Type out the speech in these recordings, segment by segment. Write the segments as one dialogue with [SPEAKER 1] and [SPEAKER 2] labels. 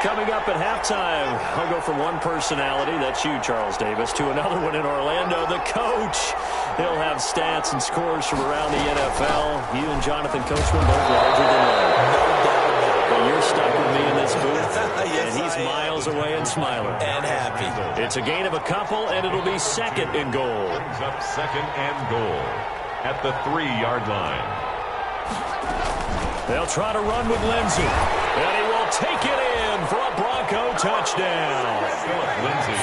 [SPEAKER 1] Coming up at halftime, I'll go from one personality, that's you, Charles Davis, to another one in Orlando, the coach. He'll have stats and scores from around the NFL. You and Jonathan Coachman both larger than life.
[SPEAKER 2] No doubt.
[SPEAKER 1] But you're stuck with me in this booth,
[SPEAKER 2] Yes,
[SPEAKER 1] and he's miles away and smiling.
[SPEAKER 2] And happy.
[SPEAKER 1] It's a gain of a couple, and it'll be second and goal.
[SPEAKER 3] Brings up second and goal at the 3-yard line.
[SPEAKER 1] They'll try to run with Lindsey, and he will take it in for a Bronco touchdown.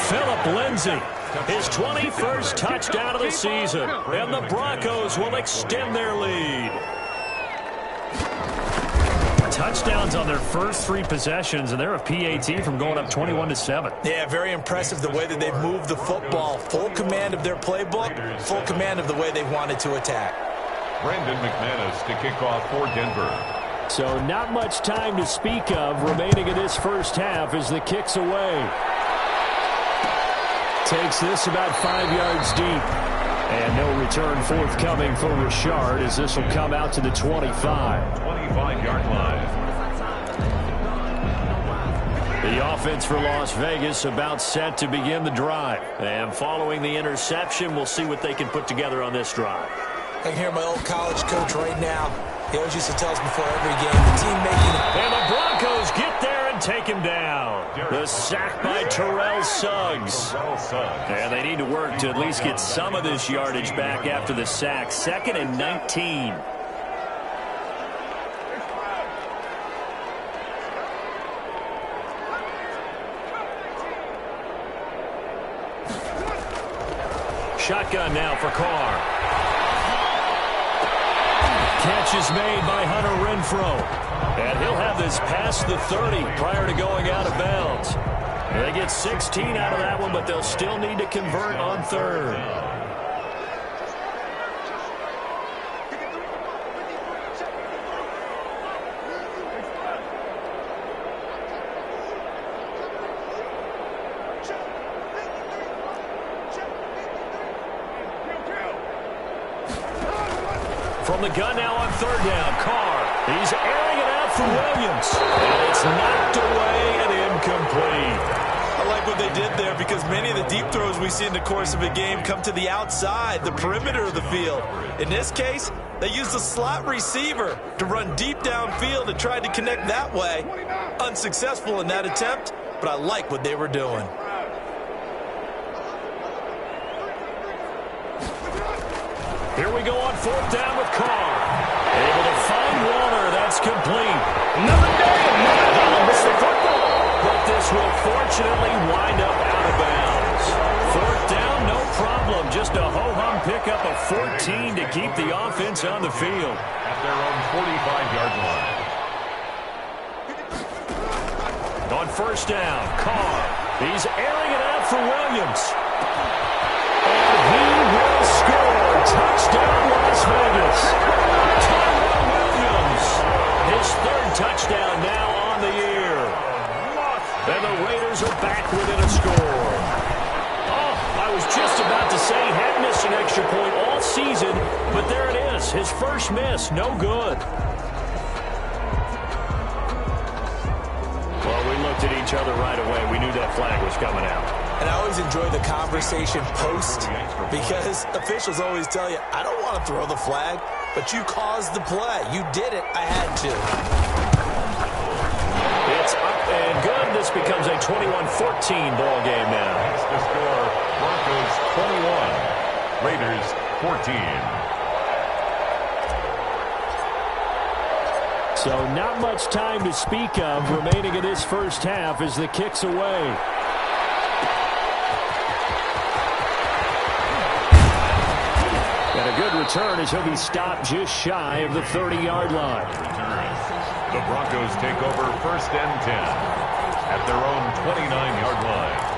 [SPEAKER 1] Philip Lindsey, his 21st touchdown of the season, and the Broncos will extend their lead. Touchdowns on their first 3 possessions, and they're a PAT from going up 21-7.
[SPEAKER 2] Yeah, very impressive the way that they've moved the football. Full command of their playbook, full command of the way they wanted to attack.
[SPEAKER 3] Brandon McManus to kick off for Denver.
[SPEAKER 1] So not much time to speak of remaining in this first half as the kick's away. Takes this about 5 yards deep. And no return forthcoming for Richard as this will come out to the 25.
[SPEAKER 3] 25-yard line.
[SPEAKER 1] The offense for Las Vegas about set to begin the drive. And following the interception, we'll see what they can put together on this drive.
[SPEAKER 2] I can hear my old college coach right now. He always used to tell us before every game, the team making it.
[SPEAKER 1] And the Broncos get there and take him down. The sack by Terrell Suggs. And they need to work to at least get some of this yardage back after the sack. 2nd and 19. Shotgun now for Carr. Catch is made by Hunter Renfrow. And he'll have this past the 30 prior to going out of bounds. They get 16 out of that one, but they'll still need to convert on 3rd. From the gun now on 3rd down, Carr. He's airing it out for Williams. And it's knocked away and incomplete.
[SPEAKER 2] I like what they did there because many of the deep throws we see in the course of a game come to the outside, the perimeter of the field. In this case, they used a slot receiver to run deep downfield and tried to connect that way. Unsuccessful in that attempt, but I like what they were doing.
[SPEAKER 1] Here we go on 4th down with Carr. Able to find Warner. That's complete. Another day. Another football. But this will fortunately wind up out of bounds. 4th down, no problem. Just a ho-hum pickup of 14 to keep the offense on the field.
[SPEAKER 3] At their own 45-yard line.
[SPEAKER 1] On 1st down, Carr. He's airing it out for Williams. And he will score. Touchdown, Las Vegas. Tyrell Williams. His 3rd touchdown now on the year. And the Raiders are back within a score. Oh, I was just about to say had missed an extra point all season, but there it is. His first miss, no good. Well, we looked at each other right away. We knew that flag was coming out.
[SPEAKER 2] And I always enjoy the conversation post because officials always tell you, I don't want to throw the flag, but you caused the play. You did it. I had to.
[SPEAKER 1] It's up and good. This becomes a 21-14 ball game now.
[SPEAKER 3] That's the score. Broncos 21, Raiders 14.
[SPEAKER 1] So not much time to speak of remaining in this first half as the kick's away. And a good return as he'll be stopped just shy of the 30-yard line.
[SPEAKER 3] The Broncos take over 1st and 10 at their own 29-yard line.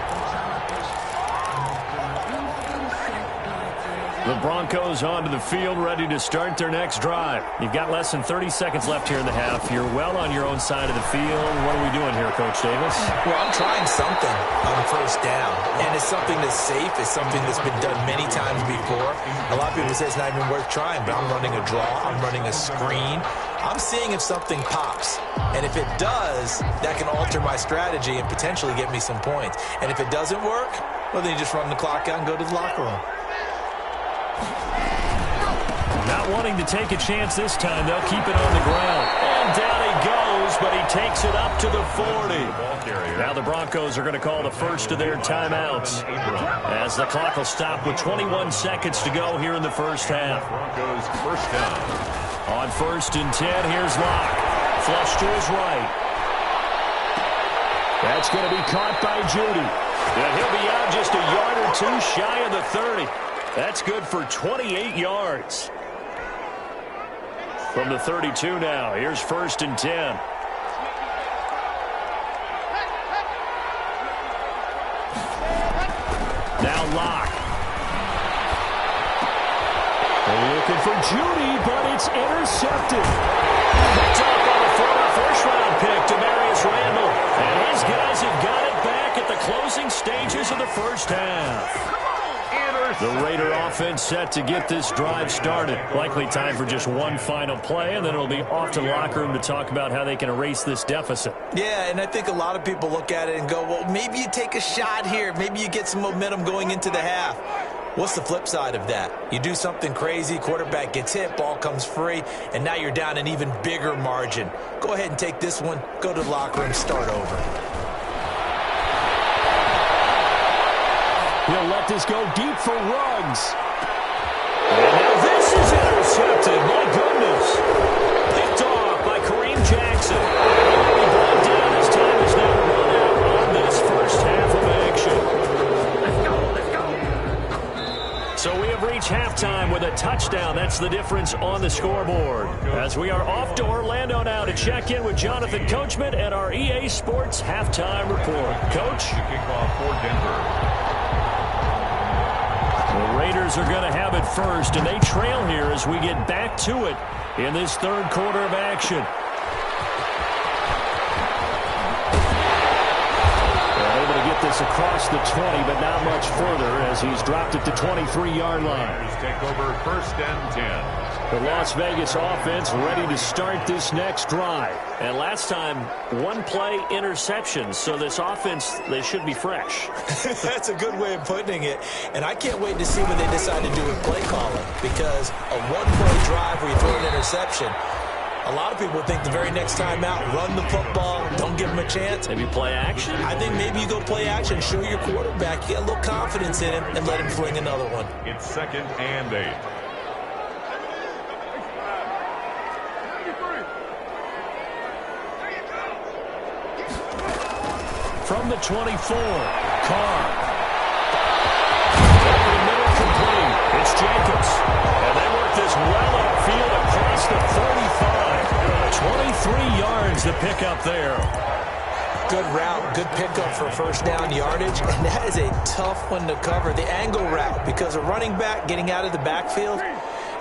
[SPEAKER 1] The Broncos onto the field, ready to start their next drive. You've got less than 30 seconds left here in the half. You're well on your own side of the field. What are we doing here, Coach Davis?
[SPEAKER 2] Well, I'm trying something on 1st down, and it's something that's safe. It's something that's been done many times before. A lot of people say it's not even worth trying, but I'm running a draw. I'm running a screen. I'm seeing if something pops. And if it does, that can alter my strategy and potentially get me some points. And if it doesn't work, well, then you just run the clock out and go to the locker room.
[SPEAKER 1] Not wanting to take a chance this time, they'll keep it on the ground. And down he goes, but he takes it up to the 40. Now the Broncos are going to call the first of their timeouts, as the clock will stop with 21 seconds to go here in the first half.
[SPEAKER 3] Broncos first down.
[SPEAKER 1] On 1st and 10, here's Locke. Flush to his right. That's going to be caught by Judy. And he'll be out just a yard or two shy of the 30. That's good for 28 yards. From the 32 now, here's 1st and 10. Now Locke. They're looking for Judy, but it's intercepted. Picked up on a former first-round pick, Demarius Randall. And his guys have got it back at the closing stages of the first half. The Raider offense set to get this drive started. Likely time for just one final play, and then it'll be off to the locker room to talk about how they can erase this deficit.
[SPEAKER 2] Yeah, and I think a lot of people look at it and go, well, maybe you take a shot here. Maybe you get some momentum going into the half. What's the flip side of that? You do something crazy, quarterback gets hit, ball comes free, and now you're down an even bigger margin. Go ahead and take this one, go to the locker room, start over.
[SPEAKER 1] He'll let this go deep for Ruggs. And now this is intercepted. My goodness. Picked off by Kareem Jackson. He brought down. His time is now run out on this first half of action. Let's go. So we have reached halftime with a touchdown. That's the difference on the scoreboard. As we are off to Orlando now to check in with Jonathan Coachman at our EA Sports halftime report. Coach?
[SPEAKER 3] Kickoff for Denver.
[SPEAKER 1] The Raiders are going to have it first, and they trail here as we get back to it in this third quarter of action. They're able to get this across the 20, but not much further as he's dropped it to 23-yard line.
[SPEAKER 3] Raiders take over 1st and 10.
[SPEAKER 1] The Las Vegas offense ready to start this next drive. And last time, one play interception. So this offense, they should be fresh.
[SPEAKER 2] That's a good way of putting it. And I can't wait to see what they decide to do with play calling. Because a one-play drive where you throw an interception, a lot of people think the very next time out, run the football, don't give them a chance.
[SPEAKER 1] Maybe play action?
[SPEAKER 2] I think maybe you go play action, show your quarterback, get a little confidence in him, and let him fling another one.
[SPEAKER 3] It's 2nd and 8.
[SPEAKER 1] From the 24, Carr. Over the middle, complete. It's Jacobs. And they work this well upfield across the 45. 23 yards to pick up there.
[SPEAKER 2] Good route, good pickup for first down yardage, and that is a tough one to cover. The angle route, because a running back getting out of the backfield,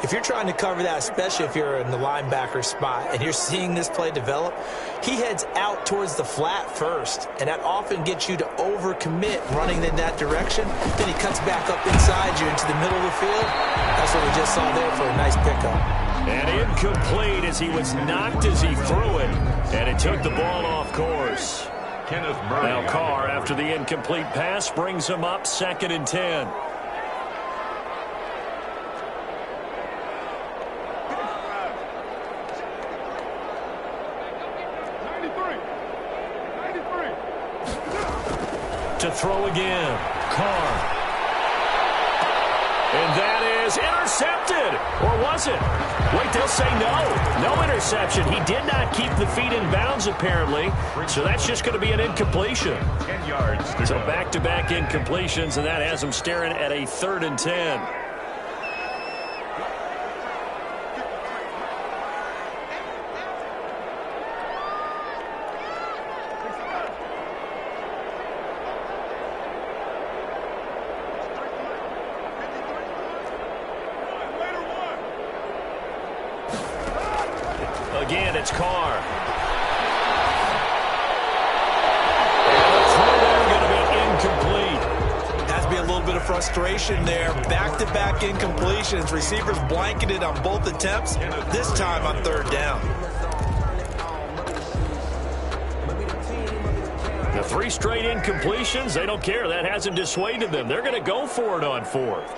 [SPEAKER 2] if you're trying to cover that, especially if you're in the linebacker spot and you're seeing this play develop, he heads out towards the flat first, and that often gets you to overcommit running in that direction. Then he cuts back up inside you into the middle of the field. That's what we just saw there for a nice pickup.
[SPEAKER 1] And incomplete as he was knocked as he threw it, and it took the ball off course.
[SPEAKER 3] Kenneth Murray.
[SPEAKER 1] Now Carr, after the incomplete pass, brings him up 2nd and 10. To throw again, Carr. And that is intercepted. Or was it? Wait, they'll say no. No interception. He did not keep the feet in bounds, apparently. So that's just going to be an incompletion.
[SPEAKER 3] 10 yards to
[SPEAKER 1] So
[SPEAKER 3] go.
[SPEAKER 1] back-to-back incompletions, and that has him staring at a 3rd and 10. Again, it's Carr. And the throw there going to be incomplete.
[SPEAKER 2] Has to be a little bit of frustration there. Back-to-back incompletions. Receivers blanketed on both attempts, this time on 3rd down.
[SPEAKER 1] 3 straight incompletions, they don't care. That hasn't dissuaded them. They're going to go for it on 4th.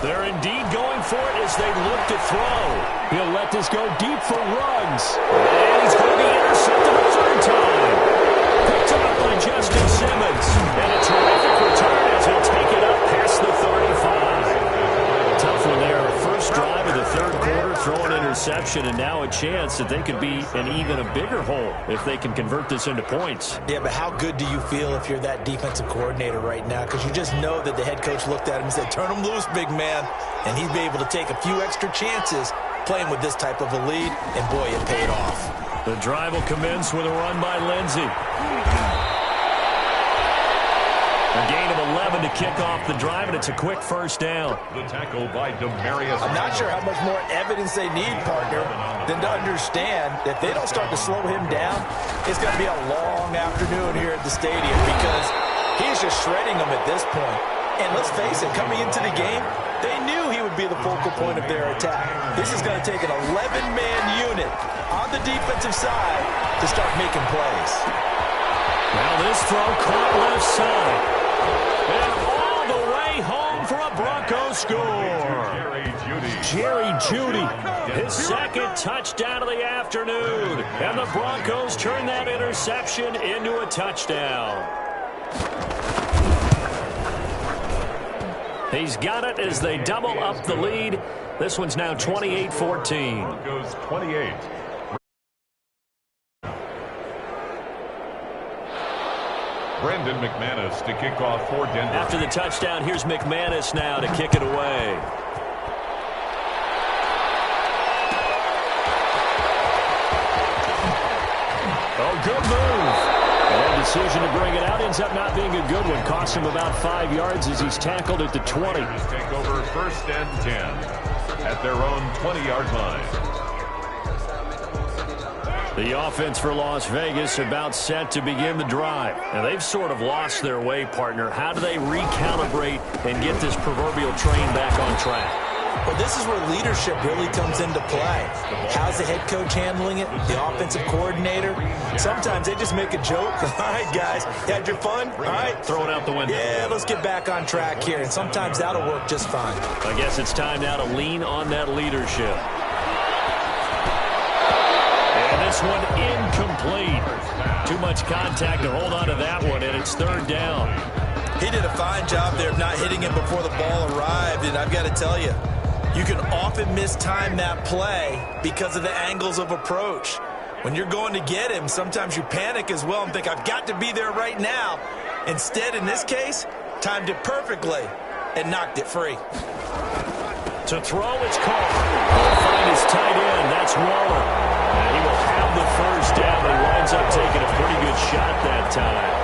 [SPEAKER 1] They're indeed going for it as they look to throw. He'll let this go deep for Ruggs. And he's going to be intercepted a 3rd time. Picked up by Justin Simmons. And a terrific return as he'll take it up past the 35. Tough one there. First drive of the 3rd quarter, throw an interception, and now a chance that they could be in even a bigger hole if they can convert this into points.
[SPEAKER 2] Yeah, but how good do you feel if you're that defensive coordinator right now? Because you just know that the head coach looked at him and said, turn him loose, big man. And he'd be able to take a few extra chances playing with this type of a lead, and boy, it paid off.
[SPEAKER 1] The drive will commence with a run by Lindsey. A gain of 11 to kick off the drive, and it's a quick first down.
[SPEAKER 3] The tackle by Demarius.
[SPEAKER 2] I'm not sure how much more evidence they need, partner, than to understand that if they don't start to slow him down, it's going to be a long afternoon here at the stadium because he's just shredding them at this point. And let's face it, coming into the game, they knew he would be the focal point of their attack. This is going to take an 11-man unit on the defensive side to start making plays.
[SPEAKER 1] Now this throw caught left side. And all the way home for a Broncos score. Jerry Jeudy, his 2nd touchdown of the afternoon. And the Broncos turn that interception into a touchdown. He's got it as they double up the lead. This one's now 28-14.
[SPEAKER 3] Broncos 28. Brendan McManus to kick off for Denver.
[SPEAKER 1] After the touchdown, here's McManus now to kick it away. Oh, good move. And decision to bring it out ends up not being a good one. Cost him about 5 yards as he's tackled at the 20.
[SPEAKER 3] Take over 1st and 10 at their own 20-yard line.
[SPEAKER 1] The offense for Las Vegas about set to begin the drive. And they've sort of lost their way, partner. How do they recalibrate and get this proverbial train back on track?
[SPEAKER 2] Well, this is where leadership really comes into play. How's the head coach handling it? The offensive coordinator? Sometimes they just make a joke. All right, guys, you had your fun? All right.
[SPEAKER 1] Throw it out the window.
[SPEAKER 2] Yeah, let's get back on track here. And sometimes that'll work just fine.
[SPEAKER 1] I guess it's time now to lean on that leadership. And this one incomplete. Too much contact to hold on to that one, and it's 3rd down.
[SPEAKER 2] He did a fine job there of not hitting him before the ball arrived, and I've got to tell you, you can often mistime that play because of the angles of approach. When you're going to get him, sometimes you panic as well and think, I've got to be there right now. Instead, in this case, timed it perfectly and knocked it free.
[SPEAKER 1] To throw, it's caught. He'll find his tight end. That's Waller. And he will have the first down, but he winds up taking a pretty good shot that time.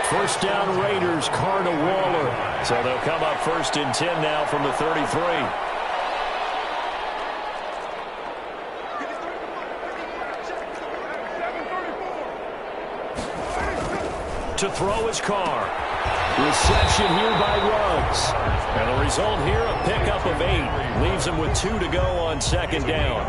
[SPEAKER 1] First down Raiders, Carr to Waller. So they'll come up 1st and 10 now from the 33. To throw is Carr. Reception here by Ruggs. And the result here, a pickup of 8. Leaves him with 2 to go on 2nd down.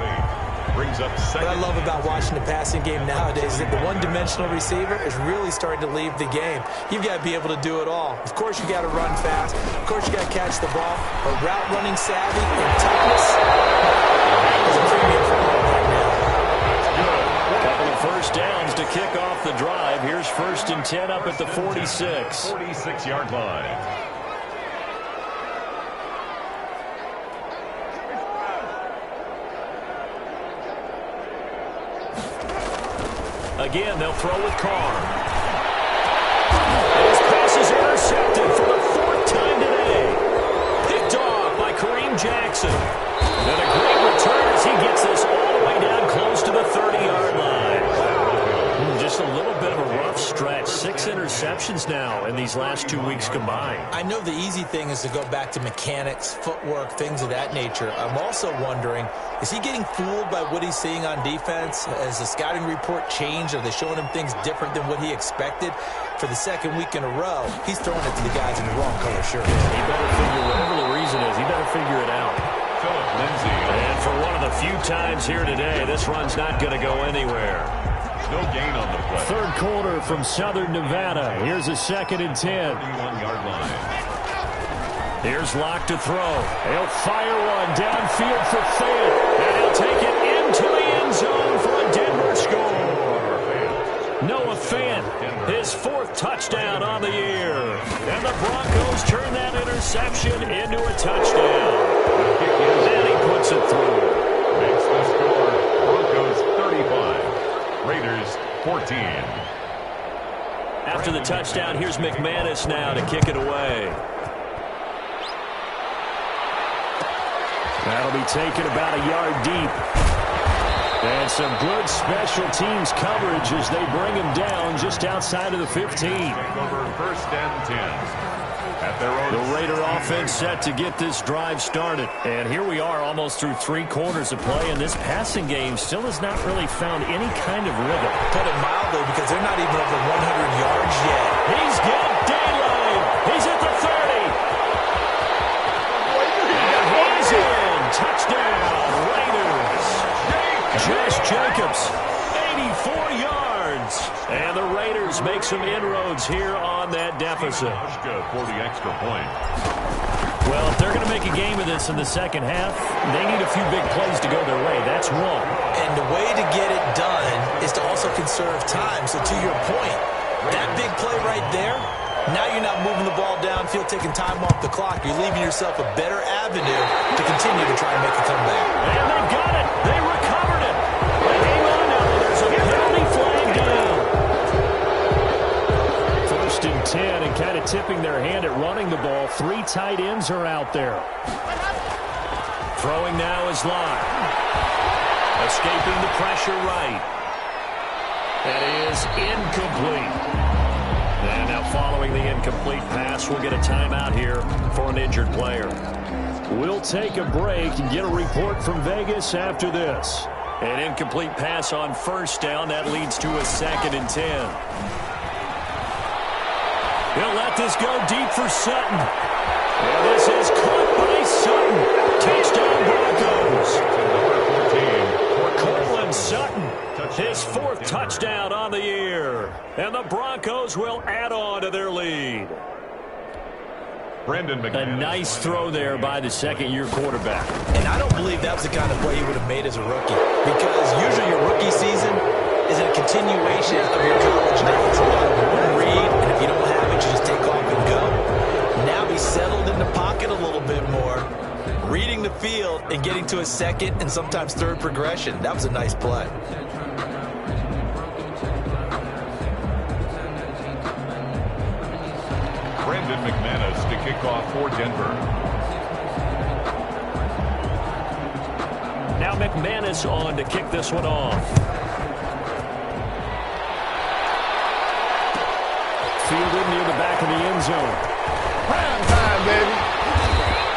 [SPEAKER 3] Brings up 2nd.
[SPEAKER 2] What I love about watching the passing game nowadays is that the one-dimensional receiver is really starting to leave the game. You've got to be able to do it all. Of course, you got to run fast. Of course, you got to catch the ball. But route running savvy and toughness is a premium for all right now.
[SPEAKER 1] Couple of first downs to kick off the drive. Here's 1st and 10 up at the 46.
[SPEAKER 3] 46-yard line.
[SPEAKER 1] Again, they'll throw with Carr. His pass is intercepted for the 4th time today. Picked off by Kareem Jackson. And a great return as he gets this all the way down close to the 30-yard line. Just a little bit of a rough stretch. 6 interceptions now in these last 2 weeks combined.
[SPEAKER 2] I know the easy thing is to go back to mechanics, footwork, things of that nature. I'm also wondering, is he getting fooled by what he's seeing on defense? Has the scouting report changed? Are they showing him things different than what he expected? For the 2nd week in a row, he's throwing it to the guys in the wrong color shirt.
[SPEAKER 1] He better figure figure it out. And for one of the few times here today, this run's not going to go anywhere.
[SPEAKER 3] No gain on the play.
[SPEAKER 1] Third quarter from Southern Nevada. Here's a 2nd and 10.
[SPEAKER 3] 31-yard line.
[SPEAKER 1] Here's Locke to throw. He'll fire one downfield for Fayette. And he'll take it into the end zone for a Denver score. Noah Fant, his 4th touchdown on the year. And the Broncos turn that interception into a touchdown. Then he puts it through.
[SPEAKER 3] Makes the score Broncos 35, Raiders 14.
[SPEAKER 1] After the touchdown, here's McManus now to kick it away. That'll be taken about a yard deep. And some good special teams coverage as they bring him down just outside of the 15.
[SPEAKER 3] Over 1st and 10. At their own.
[SPEAKER 1] The Raider offense set to get this drive started. And here we are almost through 3 quarters of play, and this passing game still has not really found any kind of rhythm.
[SPEAKER 2] Put it mildly, because they're not even over 100 yards yet.
[SPEAKER 1] He's got daylight. He's at the 30. And he's in. Touchdown, Raiders. Josh Jacobs, 84 yards. And the Raiders make some inroads here on that deficit.
[SPEAKER 3] For the extra point.
[SPEAKER 1] Well, if they're going to make a game of this in the second half, they need a few big plays to go their way. That's one.
[SPEAKER 2] And the way to get it done is to also conserve time. So to your point, that big play right there, now you're not moving the ball downfield, taking time off the clock. You're leaving yourself a better avenue to continue to try and make a comeback.
[SPEAKER 1] And they've got it. They recovered it. They hang on now. There's a penalty flag down. 1st and 10, and kind of tipping their hand at running the ball. 3 tight ends are out there. Throwing now is Locke. Escaping the pressure right. That is incomplete. And now following the incomplete pass, we'll get a timeout here for an injured player. We'll take a break and get a report from Vegas after this. An incomplete pass on 1st down. That leads to a 2nd and 10. He'll let this go deep for Sutton. And this is caught by Sutton. Touchdown Broncos. Cortland Sutton, his 4th touchdown on the year. And the Broncos will add on to their lead. A nice throw there by the 2nd-year quarterback.
[SPEAKER 2] And I don't believe that was the kind of play he would have made as a rookie. Because usually your rookie season is a continuation of your college knowledge. A lot of one read, and if you don't have it, you just take off and go. Now he's settled in the pocket a little bit more, reading the field and getting to a 2nd and sometimes 3rd progression. That was a nice play.
[SPEAKER 3] Brandon McManus to kick off for Denver.
[SPEAKER 1] Now McManus on to kick this one off. Fielded near the back of the end zone.
[SPEAKER 4] Prime time, baby.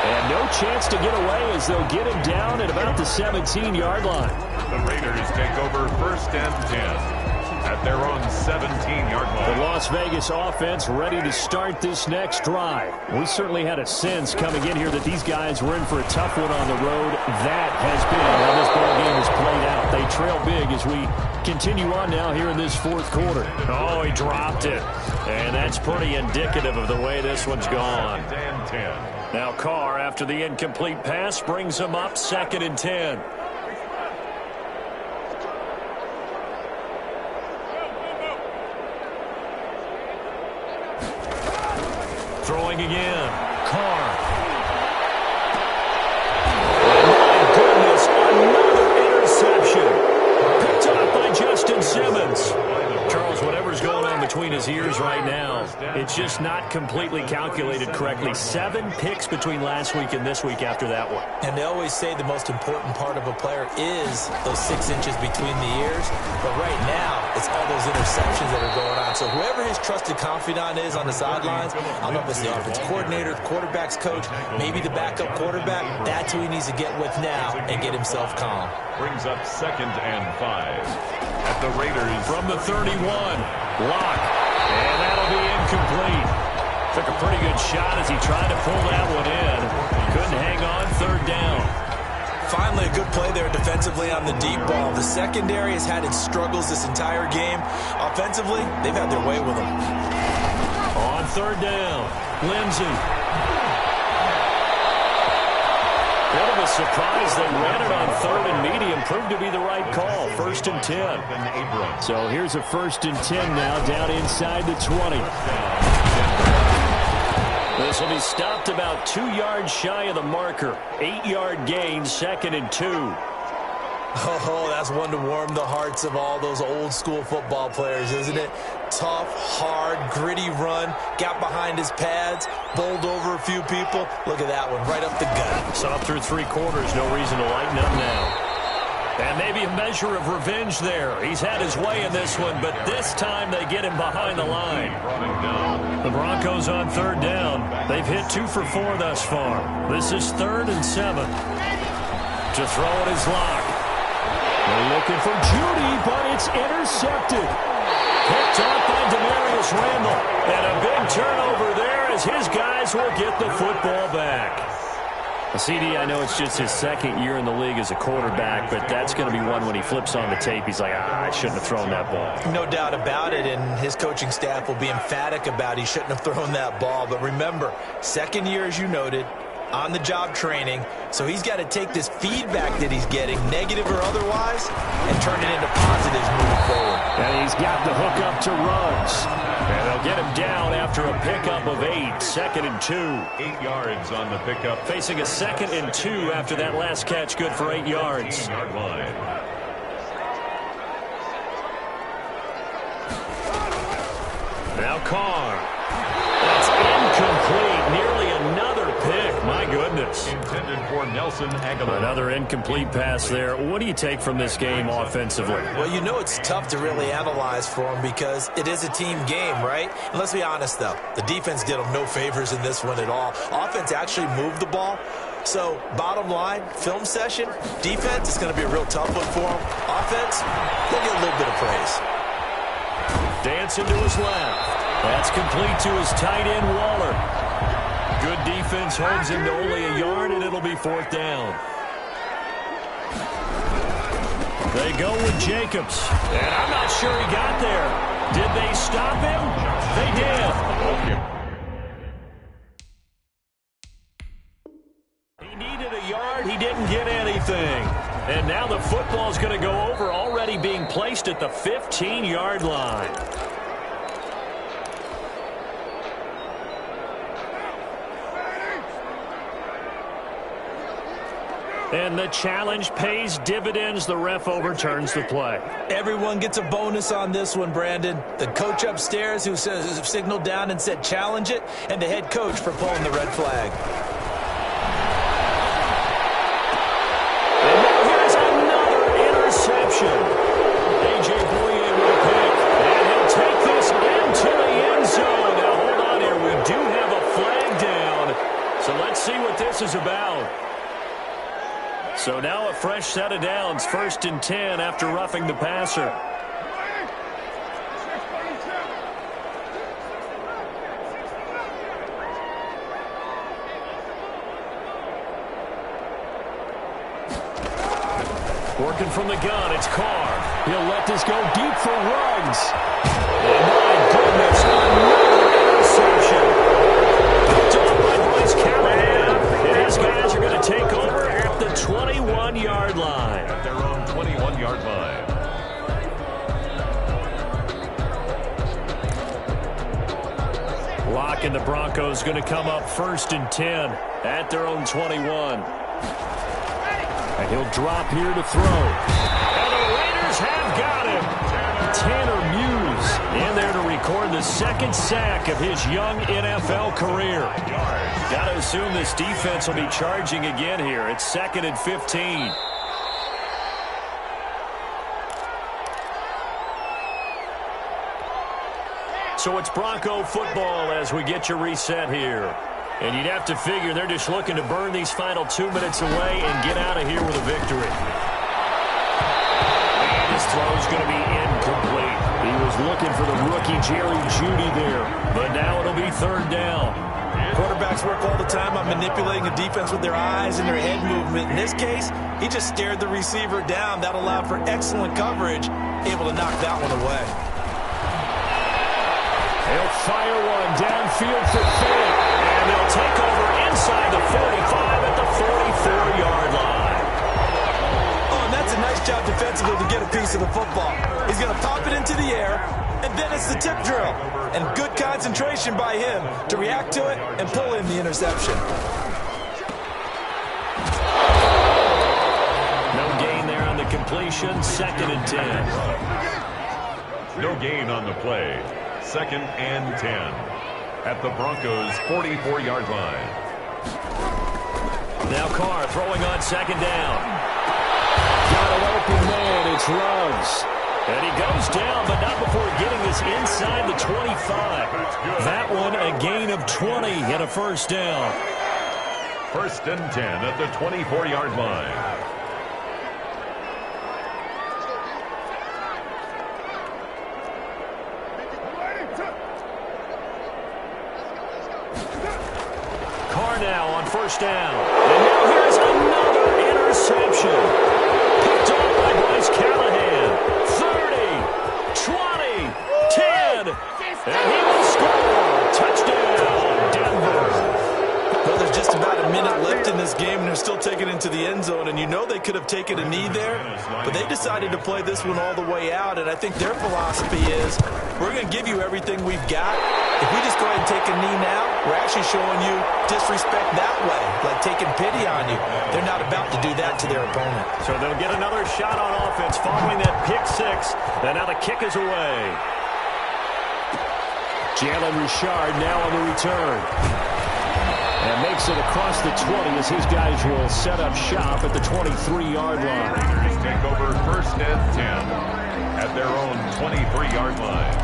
[SPEAKER 1] And no chance to get away as they'll get him down at about the 17-yard line.
[SPEAKER 3] The Raiders take over 1st and 10 at their own 17-yard line.
[SPEAKER 1] The Las Vegas offense ready to start this next drive. We certainly had a sense coming in here that these guys were in for a tough one on the road. That has been how this ball game has played out. They trail big as we continue on now here in this 4th quarter. Oh, he dropped it. And that's pretty indicative of the way this one's gone.
[SPEAKER 3] 2nd and 10.
[SPEAKER 1] Now Carr, after the incomplete pass, brings him up 2nd and 10. Throwing again. Carr. Oh, my goodness, another interception. Picked up by Justin Simmons. Charles, whatever's going on between his ears right now, it's just not completely calculated correctly. 7 picks between last week and this week after that one.
[SPEAKER 2] And they always say the most important part of a player is those 6 inches between the ears. But right now, it's all those interceptions that are going on. So whoever his trusted confidant is on the sidelines, I don't know if it's the offensive coordinator, the quarterback's coach, maybe the backup quarterback, that's who he needs to get with now and get himself calm.
[SPEAKER 3] Brings up 2nd and 5 at the Raiders.
[SPEAKER 1] From the 31, Locke. And that'll be incomplete. Took a pretty good shot as he tried to pull that one in. Couldn't hang on
[SPEAKER 2] there defensively on the deep ball. The secondary has had its struggles this entire game. Offensively, they've had their way with them.
[SPEAKER 1] On third down, Lindsey. Bit of a surprise they ran it on third and medium. Proved to be the right call. 1st and 10. So here's a 1st and 10 now down inside the 20. This will be stopped about 2 yards shy of the marker. 8-yard gain, 2nd and 2.
[SPEAKER 2] Oh, that's one to warm the hearts of all those old school football players, isn't it? Tough, hard, gritty run, got behind his pads, bowled over a few people. Look at that one, right up the gut.
[SPEAKER 1] Saw through 3 quarters, no reason to lighten up now. And maybe a measure of revenge there. He's had his way in this one, but this time they get him behind the line. The Broncos on third down. They've hit 2 for 4 thus far. This is 3rd and 7. To throw it is Locke. They're looking for Judy, but it's intercepted. Picked off by Demarius Randall. And a big turnover there as his guys will get the football back. CD, I know it's just his 2nd year in the league as a quarterback, but that's going to be one when he flips on the tape. He's like, I shouldn't have thrown that ball.
[SPEAKER 2] No doubt about it, and his coaching staff will be emphatic about he shouldn't have thrown that ball. But remember, 2nd year, as you noted, on-the-job training, so he's got to take this feedback that he's getting, negative or otherwise, and turn it into positives moving forward.
[SPEAKER 1] And he's got the hook up to Ruggs. And they'll get him down after a pickup of 8, 2nd and 2.
[SPEAKER 3] 8 yards on the pickup.
[SPEAKER 1] Facing a 2nd and 2 after that last catch, good for 8 yards. Now Carr. That's incomplete. Nearly another pick. My goodness.
[SPEAKER 3] Intended for Nelson Aguilar.
[SPEAKER 1] Another incomplete pass there. What do you take from this game offensively?
[SPEAKER 2] Well, you know it's tough to really analyze for him because it is a team game, right? And let's be honest, though. The defense did him no favors in this one at all. Offense actually moved the ball. So, bottom line, film session, defense is going to be a real tough one for him. Offense, they'll get a little bit of praise.
[SPEAKER 1] Dancing to his left. That's complete to his tight end, Waller. Good defense holds him to only a yard, and it'll be 4th down. They go with Jacobs. And I'm not sure he got there. Did they stop him? They did. He needed a yard. He didn't get anything. And now the football's going to go over, already being placed at the 15-yard line. And the challenge pays dividends. The ref overturns the play.
[SPEAKER 2] Everyone gets a bonus on this one, Brandon. The coach upstairs who signaled down and said challenge it, and the head coach for pulling the red flag.
[SPEAKER 1] And now here's another interception. A.J. Bouye with a pick. And he'll take this into the end zone. Now hold on here. We do have a flag down. So let's see what this is about. So now a fresh set of downs, 1st and 10 after roughing the passer. Working from the gun, it's Carr. He'll let this go deep for Ruggs. And my goodness, another interception. Picked off by Bryce Callahan. And his guys are going to take over at the 21-yard line.
[SPEAKER 3] At their own 21-yard line.
[SPEAKER 1] Locke and the Broncos going to come up 1st and 10 at their own 21. And he'll drop here to throw. And the Raiders have got him. Tanner Muse in there to record the 2nd sack of his young NFL career. Got to assume this defense will be charging again here. It's 2nd and 15. So it's Bronco football as we get you reset here. And you'd have to figure they're just looking to burn these final 2 minutes away and get out of here with a victory. And his throw's going to be incomplete. He was looking for the rookie Jerry Jeudy there, but now it'll be 3rd down.
[SPEAKER 2] Quarterbacks work all the time on manipulating a defense with their eyes and their head movement. In this case, he just stared the receiver down. That allowed for excellent coverage, able to knock that one away.
[SPEAKER 1] They'll fire one downfield for Fant, and they'll take over inside the 45 at the 44-yard line.
[SPEAKER 2] Oh, and that's a nice job defensively to get a piece of the football. He's going to pop it into the air, and then it's the tip drill. And good concentration by him to react to it and pull in the interception.
[SPEAKER 1] No gain there on the completion. 2nd and 10.
[SPEAKER 3] No gain on the play. 2nd and 10 at the Broncos' 44-yard line.
[SPEAKER 1] Now Carr throwing on 2nd down. Got an open man. It's Ruggs. And he goes down, but not before getting us inside the 25. That one a gain of 20 and a 1st down.
[SPEAKER 3] 1st and 10 at the 24-yard line.
[SPEAKER 1] Carr now on 1st down. And now here's another interception. Picked off by Bryce Callahan. 20, 10, and he will score. Touchdown, Denver.
[SPEAKER 2] Well, there's just about a minute left in this game, and they're still taking it into the end zone. And you know they could have taken a knee there, but they decided to play this one all the way out. And I think their philosophy is, we're going to give you everything we've got. If we just go ahead and take a knee now, we're actually showing you disrespect that way, like taking pity on you. They're not about to do that to their opponent.
[SPEAKER 1] So they'll get another shot on offense following that pick 6. And now the kick is away. Jalen Richard now on the return. And makes it across the 20 as his guys will set up shop at the 23-yard line.
[SPEAKER 3] Raiders take over 1st and 10 at their own 23-yard line.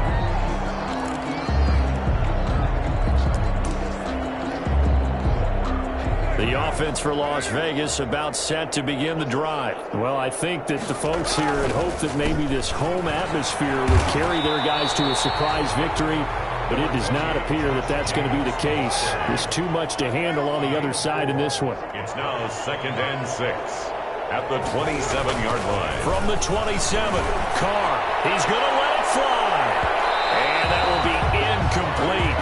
[SPEAKER 1] The offense for Las Vegas about set to begin the drive. Well, I think that the folks here had hoped that maybe this home atmosphere would carry their guys to a surprise victory, but it does not appear that that's going to be the case. There's too much to handle on the other side in this one.
[SPEAKER 3] It's now 2nd and 6 at the 27-yard line.
[SPEAKER 1] From the 27, Carr, he's going to let it fly. And that will be incomplete.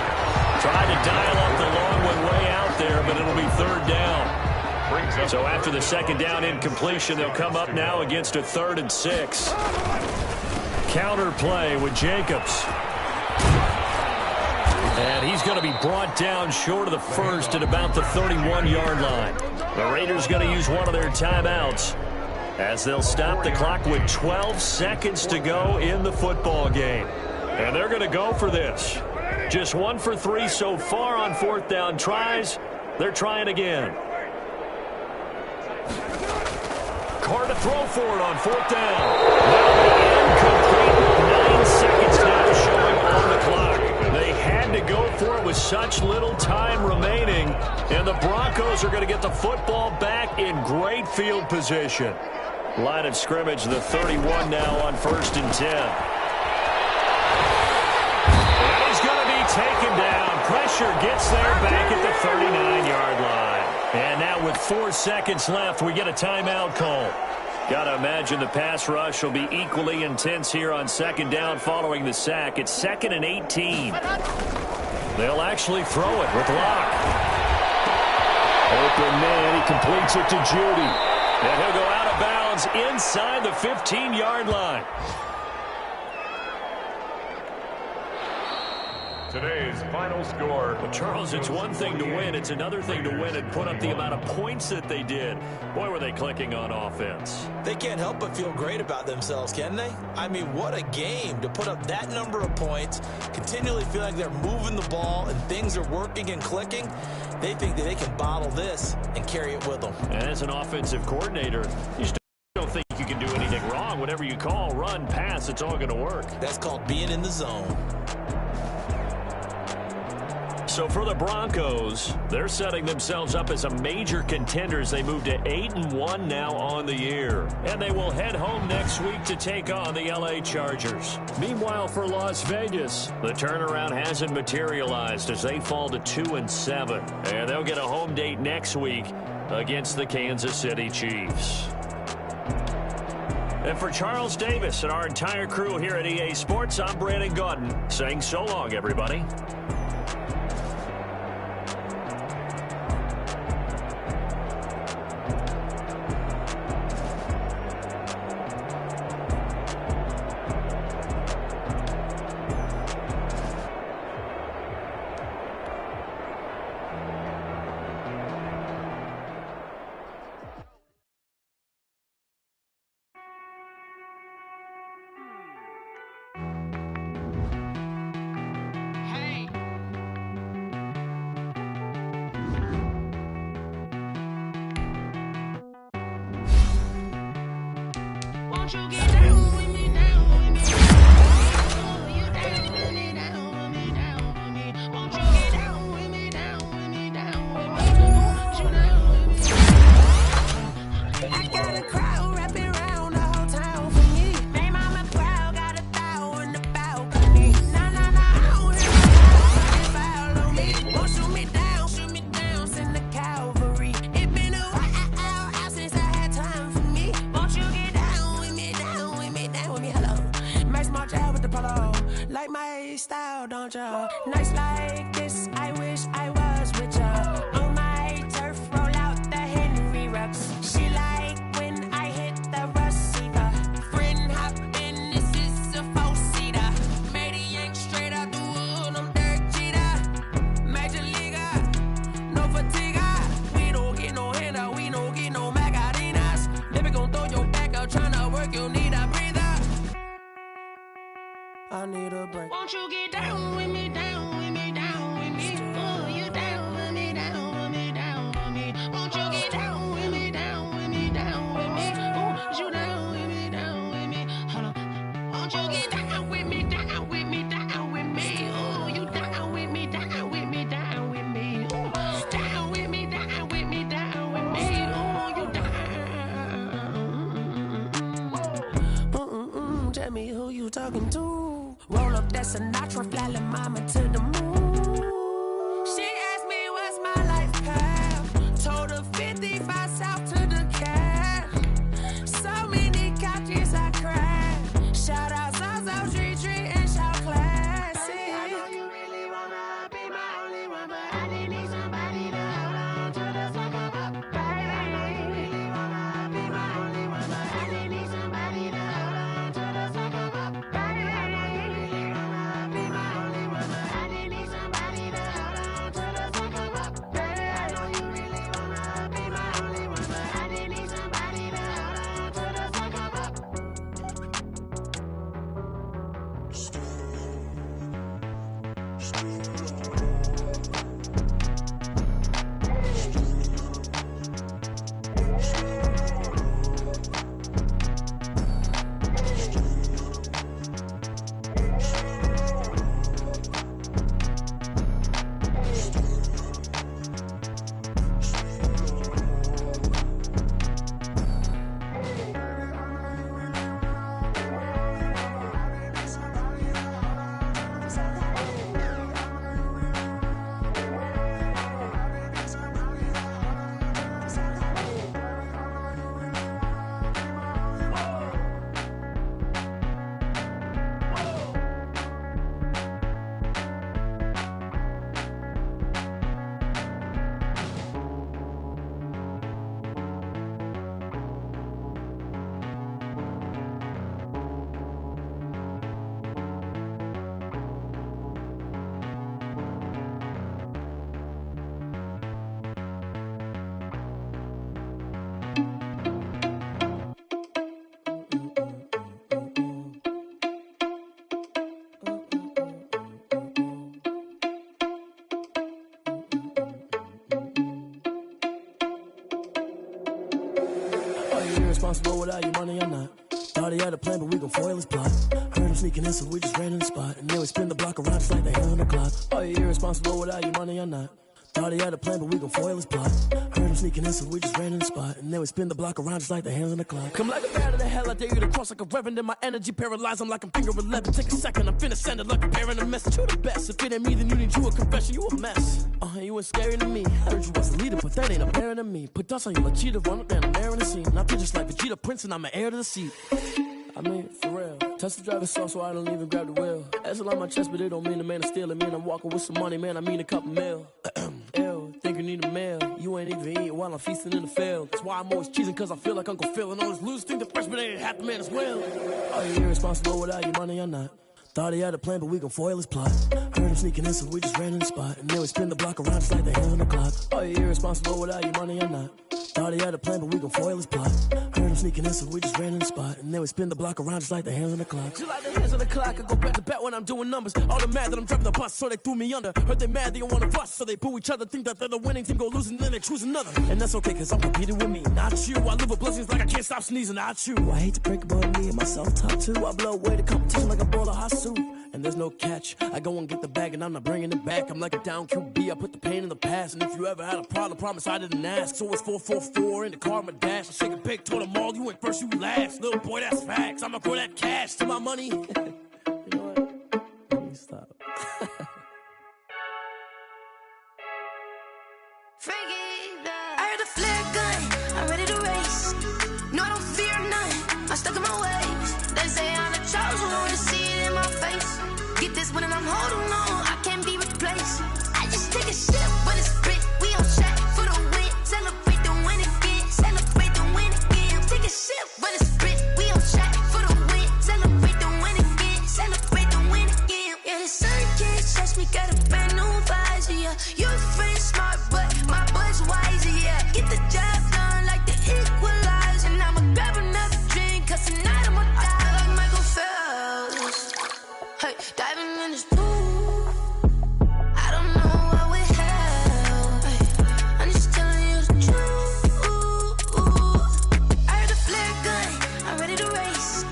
[SPEAKER 1] Tried to dial up the long one way out there, but it'll be 3rd down. So after the 2nd down incompletion, they'll come up now against a 3rd and 6. Counter play with Jacobs. And he's going to be brought down short of the 1st at about the 31-yard line. The Raiders going to use one of their timeouts as they'll stop the clock with 12 seconds to go in the football game. And they're going to go for this. Just 1 for 3 so far on 4th down tries. They're trying again. Carr to throw for it on 4th down. Now incomplete with 9 seconds now showing on the clock. They had to go for it with such little time remaining. And the Broncos are going to get the football back in great field position. Line of scrimmage, the 31 now on 1st and 10. Taken down. Pressure gets there back at the 39-yard line. And now with 4 seconds left, we get a timeout call. Got to imagine the pass rush will be equally intense here on 2nd down following the sack. It's 2nd and 18. They'll actually throw it with Locke. Open man, he completes it to Judy. And he'll go out of bounds inside the 15-yard line.
[SPEAKER 3] Today's final score.
[SPEAKER 1] But Charles, it's one thing to win. It's another thing to win and put up the amount of points that they did. Boy, were they clicking on offense.
[SPEAKER 2] They can't help but feel great about themselves, can they? I mean, what a game to put up that number of points, continually feel like they're moving the ball and things are working and clicking. They think that they can bottle this and carry it with them.
[SPEAKER 1] And as an offensive coordinator, you still don't think you can do anything wrong. Whatever you call, run, pass, it's all going to work.
[SPEAKER 2] That's called being in the zone.
[SPEAKER 1] So for the Broncos, they're setting themselves up as a major contender as they move to 8-1 now on the year. And they will head home next week to take on the LA Chargers. Meanwhile, for Las Vegas, the turnaround hasn't materialized as they fall to 2-7. And they'll get a home date next week against the Kansas City Chiefs. And for Charles Davis and our entire crew here at EA Sports, I'm Brandon Gaudin saying so long, everybody.
[SPEAKER 5] Nights like this, I wish I was with ya. On my turf, roll out the Henry Rux. She like when I hit the receiver. Friend hop in, this is a four-seater. Made a yank straight out the wood, I'm Derek Jeter. Major leaguer, no fatigue. We don't get no handout, we don't get no Macarinas. Never gon' throw your back out, tryna work, you need a breather. I need a break. Won't you get down with me, down with me, down with me? Oh, you down with me, down with me, down with me. Won't you get down with me, down with me, down with me? Oh, you down with me, down with me? Hold on. Won't you get down with me, down with me, down with me? Oh, you down with me, down with me, down with me? Oh, down with me, down with me, down with me? Oh, you down. Tell me who you talking to. Roll up that Sinatra, fly la mama to the moon. She asked me what's my life path. Told her 55 south to the cat. So many couches I cried. Shout out Zazo, Tree Tree, and shout classy. I know you really wanna be my only one, but I didn't need somebody to hold on to the sucker up. Baby, I know you really wanna be my only one, but I didn't need somebody to hold on to the sucker up. Baby, I know you really wanna be my only one, but I didn't need somebody to hold on to the sucker up. Baby, I know you really wanna be my only one, but I didn't need somebody to hold on to the sucker up. Are you irresponsible without your money or not? Thought he had a plan, but we gon' foil his plot. Heard him sneaking in, so we just ran in the spot. And then we spin the block around just like the hand on the clock. Are you irresponsible without your money or not? Thought he had a plan, but we gon' foil his plot. Heard him sneaking in, so we just ran in the spot. And then we spin the block around just like the hands on the clock. Come like a bat of the hell, I dare you to cross like a reverend. And my energy paralyzed, I'm like I'm finger 11. Take a second, I'm finna send it like a parent a message. You the best, if it ain't me, then you need you a confession. You a mess, you ain't scary to me. Heard you was a leader, but that ain't apparent to me. Put dust on you like cheetah, run up down the air in the scene. I feel just like Vegeta Prince and I'm an heir to the seat. I mean, for real. Touch the driver's soft so I don't even grab the wheel. That's on my chest, but it don't mean the man is stealing. Mean I'm walking with some money, man, I mean a couple mil. Ew, think you need a meal. You ain't even eating while I'm feasting in the field. That's why I'm always cheesing, cause I feel like Uncle Phil. And all this lose think the freshman ain't half the man as well. Are you irresponsible without your money or not? Thought he had a plan, but we gon' foil his plot. Heard him sneaking in, so we just ran in the spot. And then we spin the block around just like the hands on the clock. Are you irresponsible without your money or not? Thought he had a plan, but we gon' foil his plot. Heard him sneaking in, so we just ran in the spot. And then we spin the block around just like the hands on the clock. Just like the hands on the clock, I go back to back when I'm doing numbers. All the mad that I'm driving the bus, so they threw me under. Heard they mad, they don't wanna bust, so they boo each other. Think that they're the winning team, go losing, then they choose another. And that's okay, cause I'm competing with me, not you. I live with blessings like I can't stop sneezing, not you. I hate to break it, but me and myself top two. I blow away the competition like a bowl of hot soup. And there's no catch, I go and get the bag and I'm not bringing it back. I'm like a down QB, I put the pain in the past. And if you ever had a problem, promise I didn't ask. So it's 444 in the car, my dash. I shake a big, told them all, you went first, you last. Little boy, that's facts, I'ma throw that cash to my money. You know what, let me stop.
[SPEAKER 6] I heard a flare gun, I'm ready to race. No, I don't fear none, I'm stuck in my ways. They say I'm the chosen one, to see it in my face. Get this one and I'm holding on, I can't be replaced. I just take a sip when it's split, we on track for the win. Celebrate the win again, celebrate the win again. Take a sip when it's split, we on track for the win. Celebrate the win again, celebrate the win again. Yeah, the sun can't touch me, got a brand new visor, yeah. You're friend smart, but my bud's wiser, yeah. Get the job done like the equalizer. And I'ma grab another drink, cause tonight I'ma die. I feel like Michael Phelps, hey, diving in this pool. I don't know what we have, hey. I'm just telling you the truth. I heard a flare gun, I'm ready to race.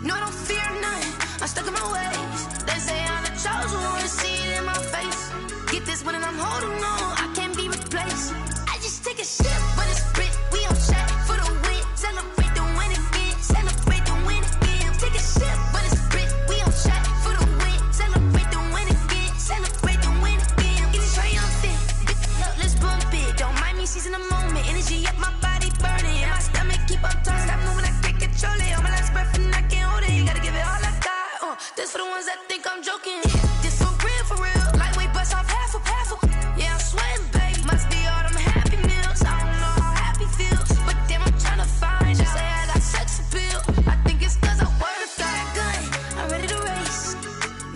[SPEAKER 6] No, I don't fear none, I'm stuck in my ways. They say I'm the chosen one, to see it in my face. Get this one and I'm holding on, I can't be replaced. I just take a sip when it's split, we on track for the win. Celebrate the win again, celebrate the win again. Take a sip when it's split, we on track for the win. Celebrate the win again, celebrate the win again. Get it triumphant, let's bump it. Don't mind me seizing the moment, energy up my body burning. And my stomach keep on turning, stop moving, I can't control it. On my last breath and I can't hold it, you gotta give it all I got. This for the ones that think I'm joking. This for real, lightweight bust off half a. Yeah, I'm sweating, baby. Must be all them happy meals. I don't know how happy feels, but damn, I'm trying to find out. Say I got sex appeal. I think it's cause I wear the flag gun. I'm ready to race.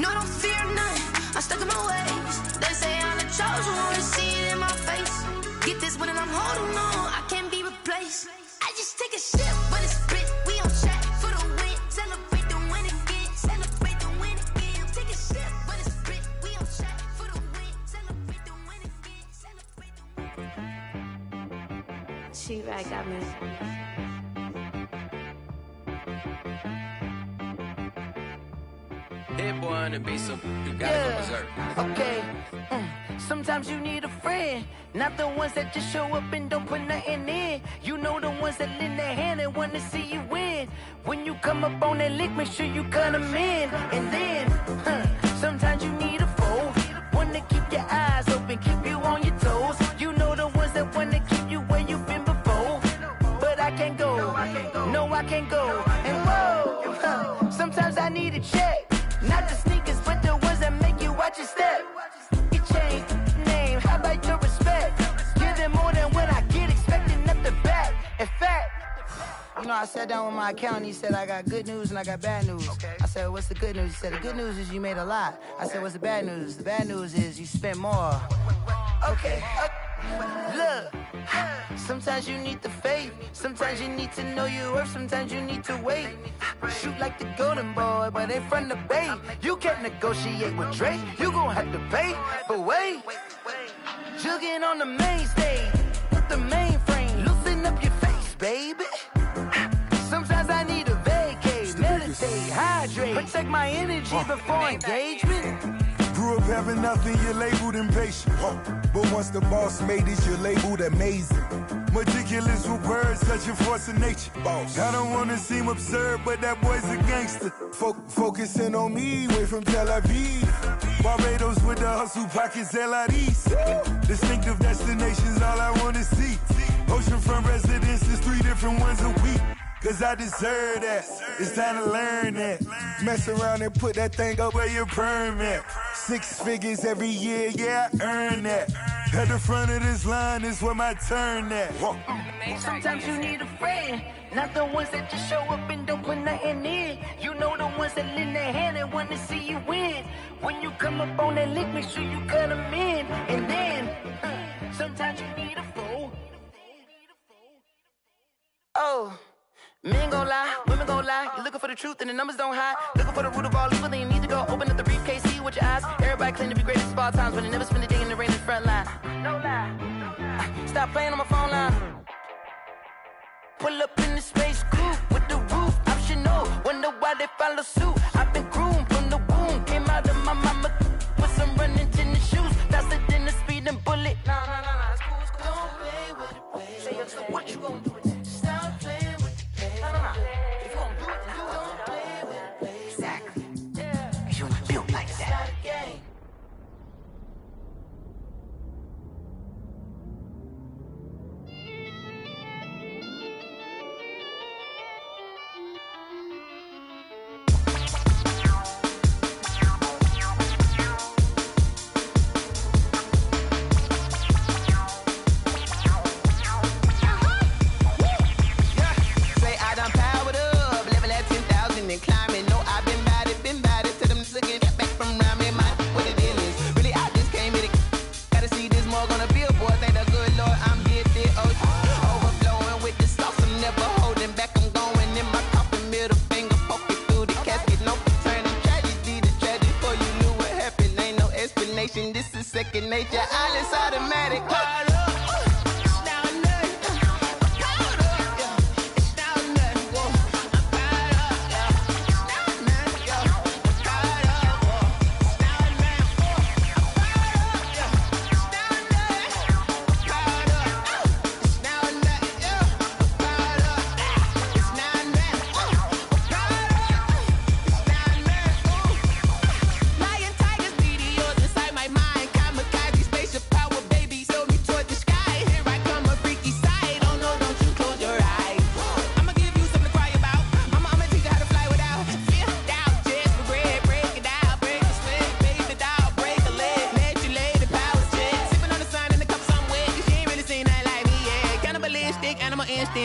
[SPEAKER 6] No, I don't fear none, I'm stuck in my ways. They say I'm the chosen one, to see it in my face. Get this one and I'm holding on, I can't be replaced. I just take a sip when it's split, we on track for the win. Celebrate the win again, celebrate the win again. Take a sip when it's split, we on track for the win. Celebrate the win again, celebrate the win.
[SPEAKER 7] She right got me.
[SPEAKER 8] Hit boy on the beat, so you gotta go berserk.
[SPEAKER 9] Okay. Sometimes you need a friend, not the ones that just show up and don't put nothing in. You know the ones that lend their hand and want to see you win. When you come up on that lick, make sure you cut them in. And then, sometimes you need a foe, one to keep your eyes open, keep you on your toes. You know the ones that want to keep you where you've been before. But I can't go, no I can't go. And whoa, sometimes I need a check, not the sneakers, but the ones that make you watch your step. You change name, how about your respect? Give them more than when I get expecting up the back. In fact, you know, I sat down with my accountant, he said I got good news and I got bad news. I said, what's the good news? He said, the good news is you made a lot. I said, what's the bad news? The bad news is you spent more. Okay, look, sometimes you need the faith, sometimes you need to know your worth, sometimes you need to wait. Shoot like the golden boy, but in front of the bay. You can't negotiate with Drake, you gon' have to pay. But wait, jugging on the main stage, with the mainframe, loosen up your face, baby. Sometimes I need a vacate. respect my energy before engagement.
[SPEAKER 7] Grew up having nothing, you're labeled impatient. But once the boss made it, you're labeled amazing. Meticulous with words, such a force of nature. I don't wanna seem absurd, but that boy's a gangster. Focusing on me, way from Tel Aviv. Barbados with the hustle pockets, LIDs. Distinctive destinations, all I wanna see. Oceanfront residences, 3 different ones a week. Cause I deserve that, it's time to learn that. Mess around and put that thing up where your permit. 6 figures every year, yeah, I earn that. At the front of this line is where my turn at.
[SPEAKER 9] Sometimes you need a friend, not the ones that just show up and don't put nothing in. You know the ones that lend their hand and want to see you win. When you come up on that lick, make sure you cut them in. And then, sometimes you need a fool. Oh. Men gon' lie, women gon' lie. You're looking for the truth and the numbers don't hide. Looking for the root of all evil, then you need to go open up the briefcase, see with your eyes. Everybody claim to be greatest of all times, but they never spend a day in the rain in the front line. No lie. Stop playing on my phone line. Pull up in the space coupe with the roof optional. Wonder why they follow suit. I've been groomed from the womb. Came out of my mama with some running tennis shoes. Faster than a speeding bullet. Nah, it's cool, it's cool. Don't play with it, baby. Say, what you gon' do with it? Stop playing with it. If you gon' do it, then you don't play with it, baby. Exactly. Yeah. Cause you ain't built like that. It's not a game.
[SPEAKER 10] This is second nature, all is automatic.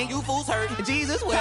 [SPEAKER 10] You fools hurt. Jesus will.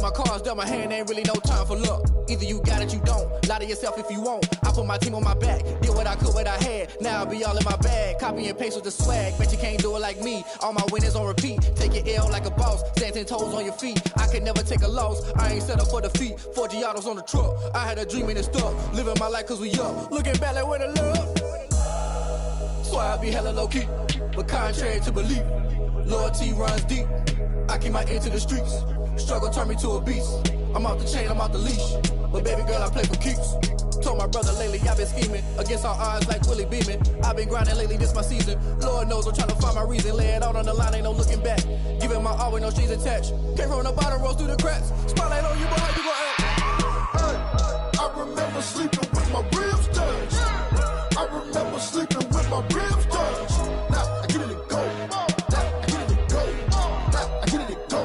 [SPEAKER 11] my cards dealt my hand, ain't really no time for luck. Either you got it, you don't. Lie to yourself if you won't. I put my team on my back, did what I could, what I had. Now I'll be all in my bag, copy and paste with the swag. Bet you can't do it like me. All my winners on repeat. Take your L like a boss, stand 10 toes on your feet. I can never take a loss. I ain't set up for defeat. 4 Giottos on the truck. I had a dream and it stuck. Living my life cause we up. Looking back like where the love. So I be hella low key, but contrary to belief, loyalty runs deep. I keep my ear to the streets. Struggle turned me to a beast. I'm off the chain, I'm off the leash. But baby girl, I play for keeps. Told my brother lately, I've been scheming against all odds like Willie Beeman. I've been grinding lately, this my season. Lord knows I'm trying to find my reason. Lay it out on the line, ain't no looking back. Giving my all with no strings attached. Came from the bottom, rose through the cracks. Spotlight on you, but how you gon' act?
[SPEAKER 12] I remember sleeping with my ribs touched. I remember sleeping with my ribs touched. Now I get it to go. Now I get it to go. Now I get it to go.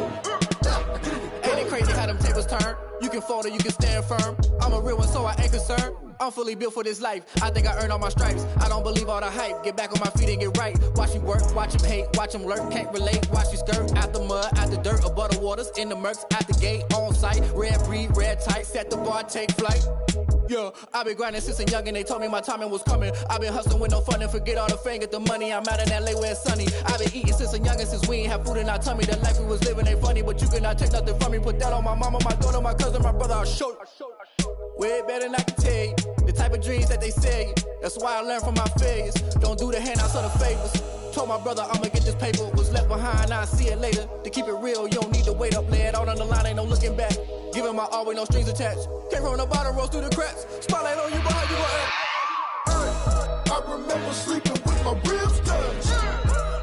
[SPEAKER 12] Now I get it to go.
[SPEAKER 11] Ain't it crazy how them tables turn? You can fold or you can stand firm. I'm a real one, so I ain't concerned. I'm fully built for this life. I think I earned all my stripes. I don't believe all the hype. Get back on my feet and get right. Watch him work, watch him hate, watch him lurk. Can't relate, watch you skirt. Out the mud, out the dirt, above the waters, in the murks, out the gate, on site. Red breed, red tight, set the bar, take flight. Yeah, I been grinding since a youngin', they told me my timing was coming. I been hustling with no fun and forget all the fame, get the money. I'm out in LA where it's sunny. I been eating since a youngin', since we ain't have food in our tummy. The life we was living ain't funny, but you cannot take nothing from me. Put that on my mama, my daughter, my cousin, my brother, I'll show you. Way better than I can tell you. The type of dreams that they sell you. That's why I learned from my failures. Don't do the handouts or the favors. Told my brother I'ma get this paper. Was left behind, I'll see it later. To keep it real, you don't need to wait up. Lay it out on the line, ain't no looking back. Giving my all with no strings attached. Came from the bottom, rose through the cracks. Spotlight on you, but how you gon' act?
[SPEAKER 12] I remember sleeping with my ribs touched.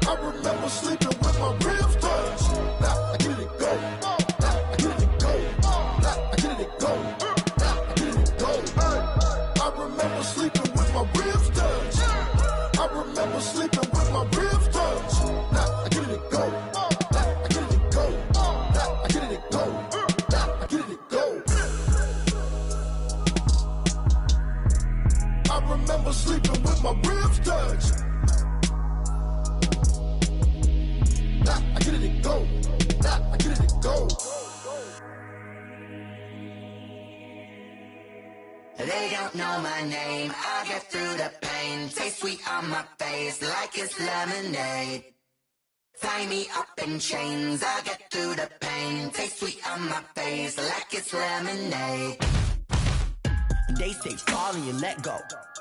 [SPEAKER 12] I remember sleeping with my ribs touched. Now I get it to go. Now I get it to go. Now I get it to go. Now I get it to go. I remember sleeping with my ribs touched. I remember sleeping with my ribs touched. Now I get it to go. Now I get it to go. Now I get it to go. Now I get it to go. I remember sleeping with my ribs touched. Now I get it to go. Now I get it to go.
[SPEAKER 13] They don't know my name, I get through the pain. Taste sweet on my face like it's lemonade. Tie me up in chains, I get through the pain. Taste sweet on my face like it's lemonade.
[SPEAKER 9] They say fall and you let go,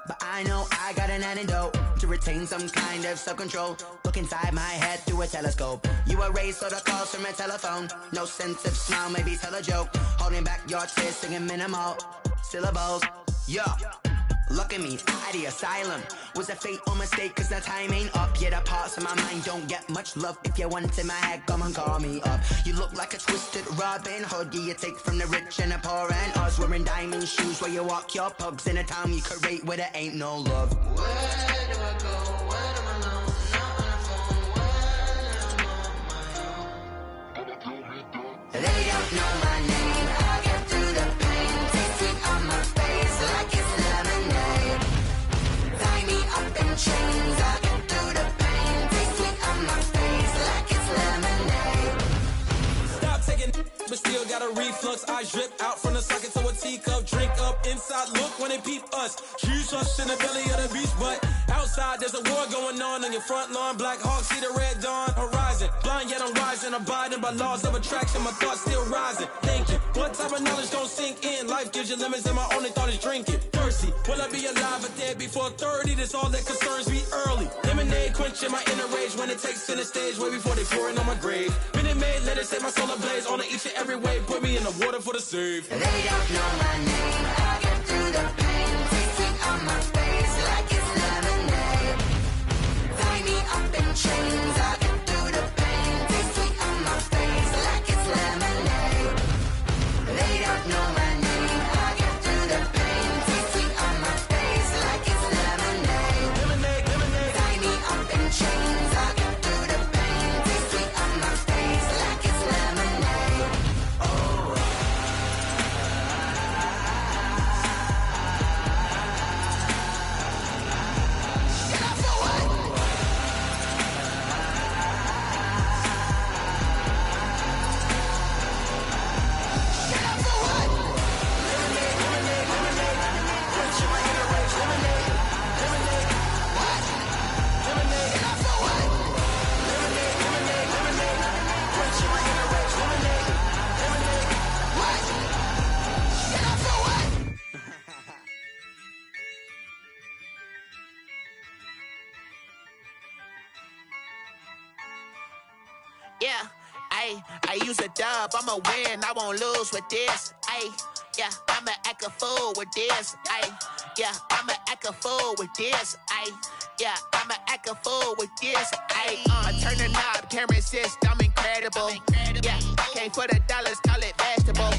[SPEAKER 9] but I know I got an antidote to retain some kind of self-control. Look inside my head through a telescope. You erase all the calls from a telephone. No sense of smile, maybe tell a joke. Holding back your tears, singing minimal syllables. Yeah, look at me, at the asylum. Was a fate or mistake, cause the time ain't up. Yeah, the parts of my mind don't get much love. If you want in my head, come and call me up. You look like a twisted Robin Hood. Yeah, you take from the rich and the poor and us. Wearing diamond shoes where you walk your pugs in a town you create where there ain't no love.
[SPEAKER 13] Where do I go? Where am I alone? Not on the phone. When I'm on my own. They don't know my name. I get through the pain. Taste sweet on my face like it's lemonade. Tie me up in chains. I get through the pain. Taste sweet on my face like it's lemonade.
[SPEAKER 14] Stop taking, but still got a reflux. I drip out from the socket to a teacup. Drink up inside, look when they peep us. Choose us in the belly of the beast, but outside there's a war going on your front lawn. Black Hawk, see the red dawn horizon. Blind yet I'm rising, abiding by laws of attraction. My thoughts still rising, thinking what type of knowledge don't sink in. Life gives you limits and my only thought is drinking. Thirsty, will I be alive or dead before 30? That's all that concerns me early. Lemonade quenching my inner rage when it takes center stage way before they pour it on my grave. Minute Maid, let it set my soul ablaze on each and every way. Put me in the water for the save.
[SPEAKER 13] They don't know my name. I get through the pain. Taste sweet on my face like it's lemonade. Tie me up in chains. I get through the pain. Taste sweet on my face like it's lemonade. They don't know my name. I get through the pain. Taste sweet on my face like it's lemonade.
[SPEAKER 14] Lemonade, lemonade.
[SPEAKER 13] Tie me up in chains. I get through the pain. Taste sweet on my face like it's lemonade. Oh.
[SPEAKER 10] Yeah, I use a dub, I'ma win, I won't lose with this. Yeah, I'ma act a fool with this. Yeah, I'ma act a fool with this. Yeah, I'ma act a fool with this. I turn the knob, camera assist, I'm incredible. Yeah, came for the dollars, call it vegetable.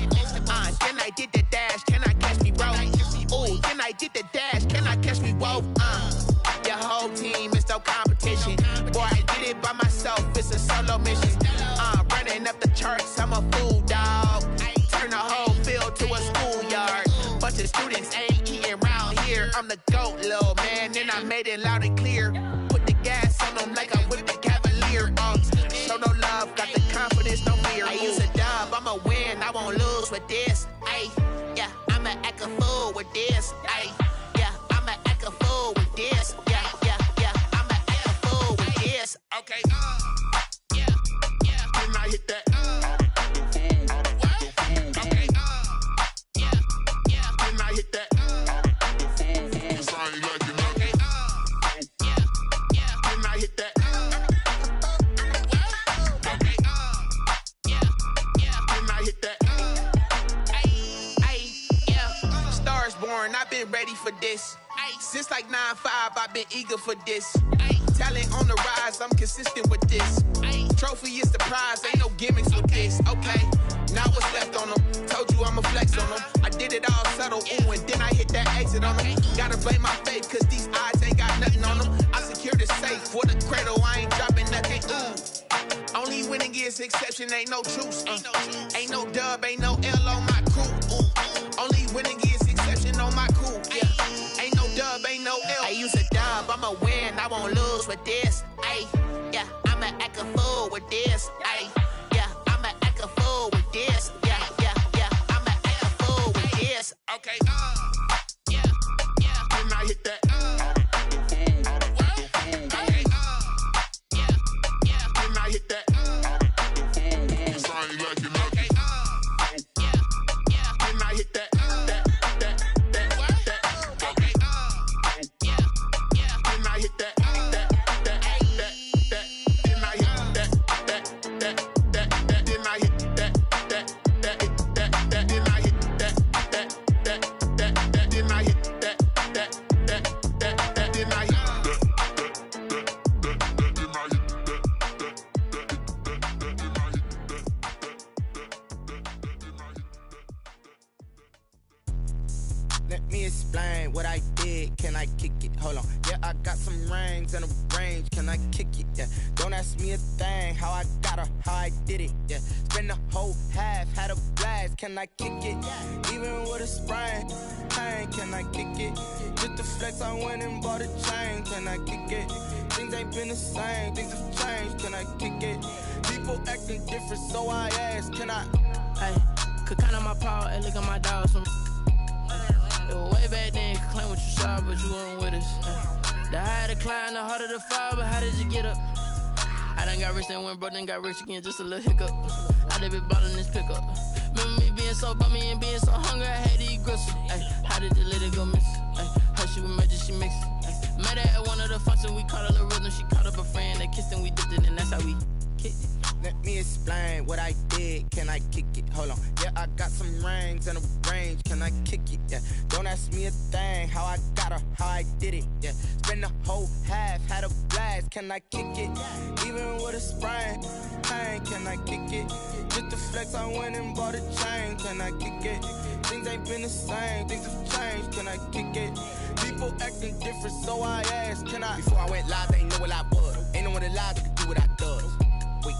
[SPEAKER 10] Then I did the dash, can I catch me, bro? Ooh, then I did the dash, can I catch me, whoa? Your whole team is no competition. Boy, I did it by myself, it's a solo mission. Running up the charts, I'm a fool, dog. Turn the whole field to a schoolyard. Bunch of students ain't eating round here. I'm the GOAT, little man, and I made it loud and clear. Put the gas on them like I whipped the Cavalier. Show no love, got the confidence, no fear. I use a dub, I'ma win, I won't lose with this. Yeah, I'ma act a fool with this. Yeah, I'ma act a fool with this. Yeah, I'ma act a fool with this. Okay, yeah, can I hit that? Okay, yeah, can I hit that? Cause I ain't like it. Okay, yeah, can I hit that? Okay, yeah, can I hit that? Yeah, Stars born, I've been ready for this. Since like 9-5, I've been eager for this. Talent on the rise, I'm consistent with this. Trophy is the prize, ain't no gimmicks with this. Okay, now what's left on them? Told you I'ma flex on them. I did it all subtle, ooh, and then I hit that exit on them. Gotta blame my faith, cause these odds ain't got nothing on them. I secure the safe for the cradle, I ain't dropping nothing, ooh. Only winning is exception, ain't no truce. Ain't no dub, ain't no L on my crew. Only winning is exception on my crew, yeah. Ain't no dub, ain't no L. I use a dub, I'ma win, I won't lose with this. Yeah, I'ma act a fool with this. Yeah, I'ma act a fool with this. Yeah, I'ma act a fool with this. Okay, yeah, can I hit that? Okay, yeah, can I hit that? Cause I ain't like it. Okay, yeah, can I hit that? Let me explain what I did. Can I kick it? Hold on. Yeah, I got some rings and a range. Can I kick it? Yeah. Don't ask me a thing. How I got her, how I did it. Yeah. Spend the whole half, had a blast. Can I kick it? Even with a sprain. Pain, can I kick it? Just the flex, I went and bought a chain. Can I kick it? Things ain't been the same. Things have changed. Can I kick it? People acting different, so I ask. Can I?
[SPEAKER 15] Hey, could count on my power and look at my dogs. Way back then, you could claim what you saw, but you weren't with us. The higher the climb, the harder the fall, but how did you get up? I done got rich, then went broke, then got rich again, just a little hiccup. I done been ballin' this pickup. Remember me being so bummy and being so hungry, I had to eat gristle. How did the lady go miss? How she was magic, she mixed. Met her at one of the functions, we caught a little rhythm. She caught up a friend, they kissed and we dipped it, and that's how we kicked it.
[SPEAKER 10] Let me explain what I did. Can I kick it? Hold on. Yeah, I got some rings and a range. Can I kick it? Yeah. Don't ask me a thing. How I got her, how I did it. Yeah. Spend the whole half, had a blast. Can I kick it? Even with a sprain. Pain, can I kick it? Just the flex, I went and bought a chain. Can I kick it? Things ain't been the same. Things have changed. Can I kick it? People acting different, so I asked. Can I? Before I went live, they ain't know what I was. Ain't no one alive that could do what I does. Wait.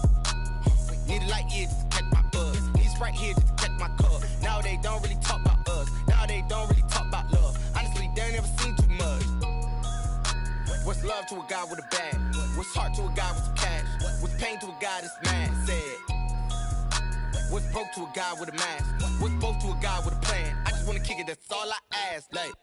[SPEAKER 10] Need a light here just to catch my buzz. Need a Sprite here just to catch my cup. Now they don't really talk about us. Now they don't really talk about love. Honestly, they ain't never seen too much. What's love to a guy with a bag? What's heart to a guy with some cash? What's pain to a guy that's mad? Said. What's broke to a guy with a mask? What's both to a guy with a plan? I just wanna kick it, that's all I ask. Like,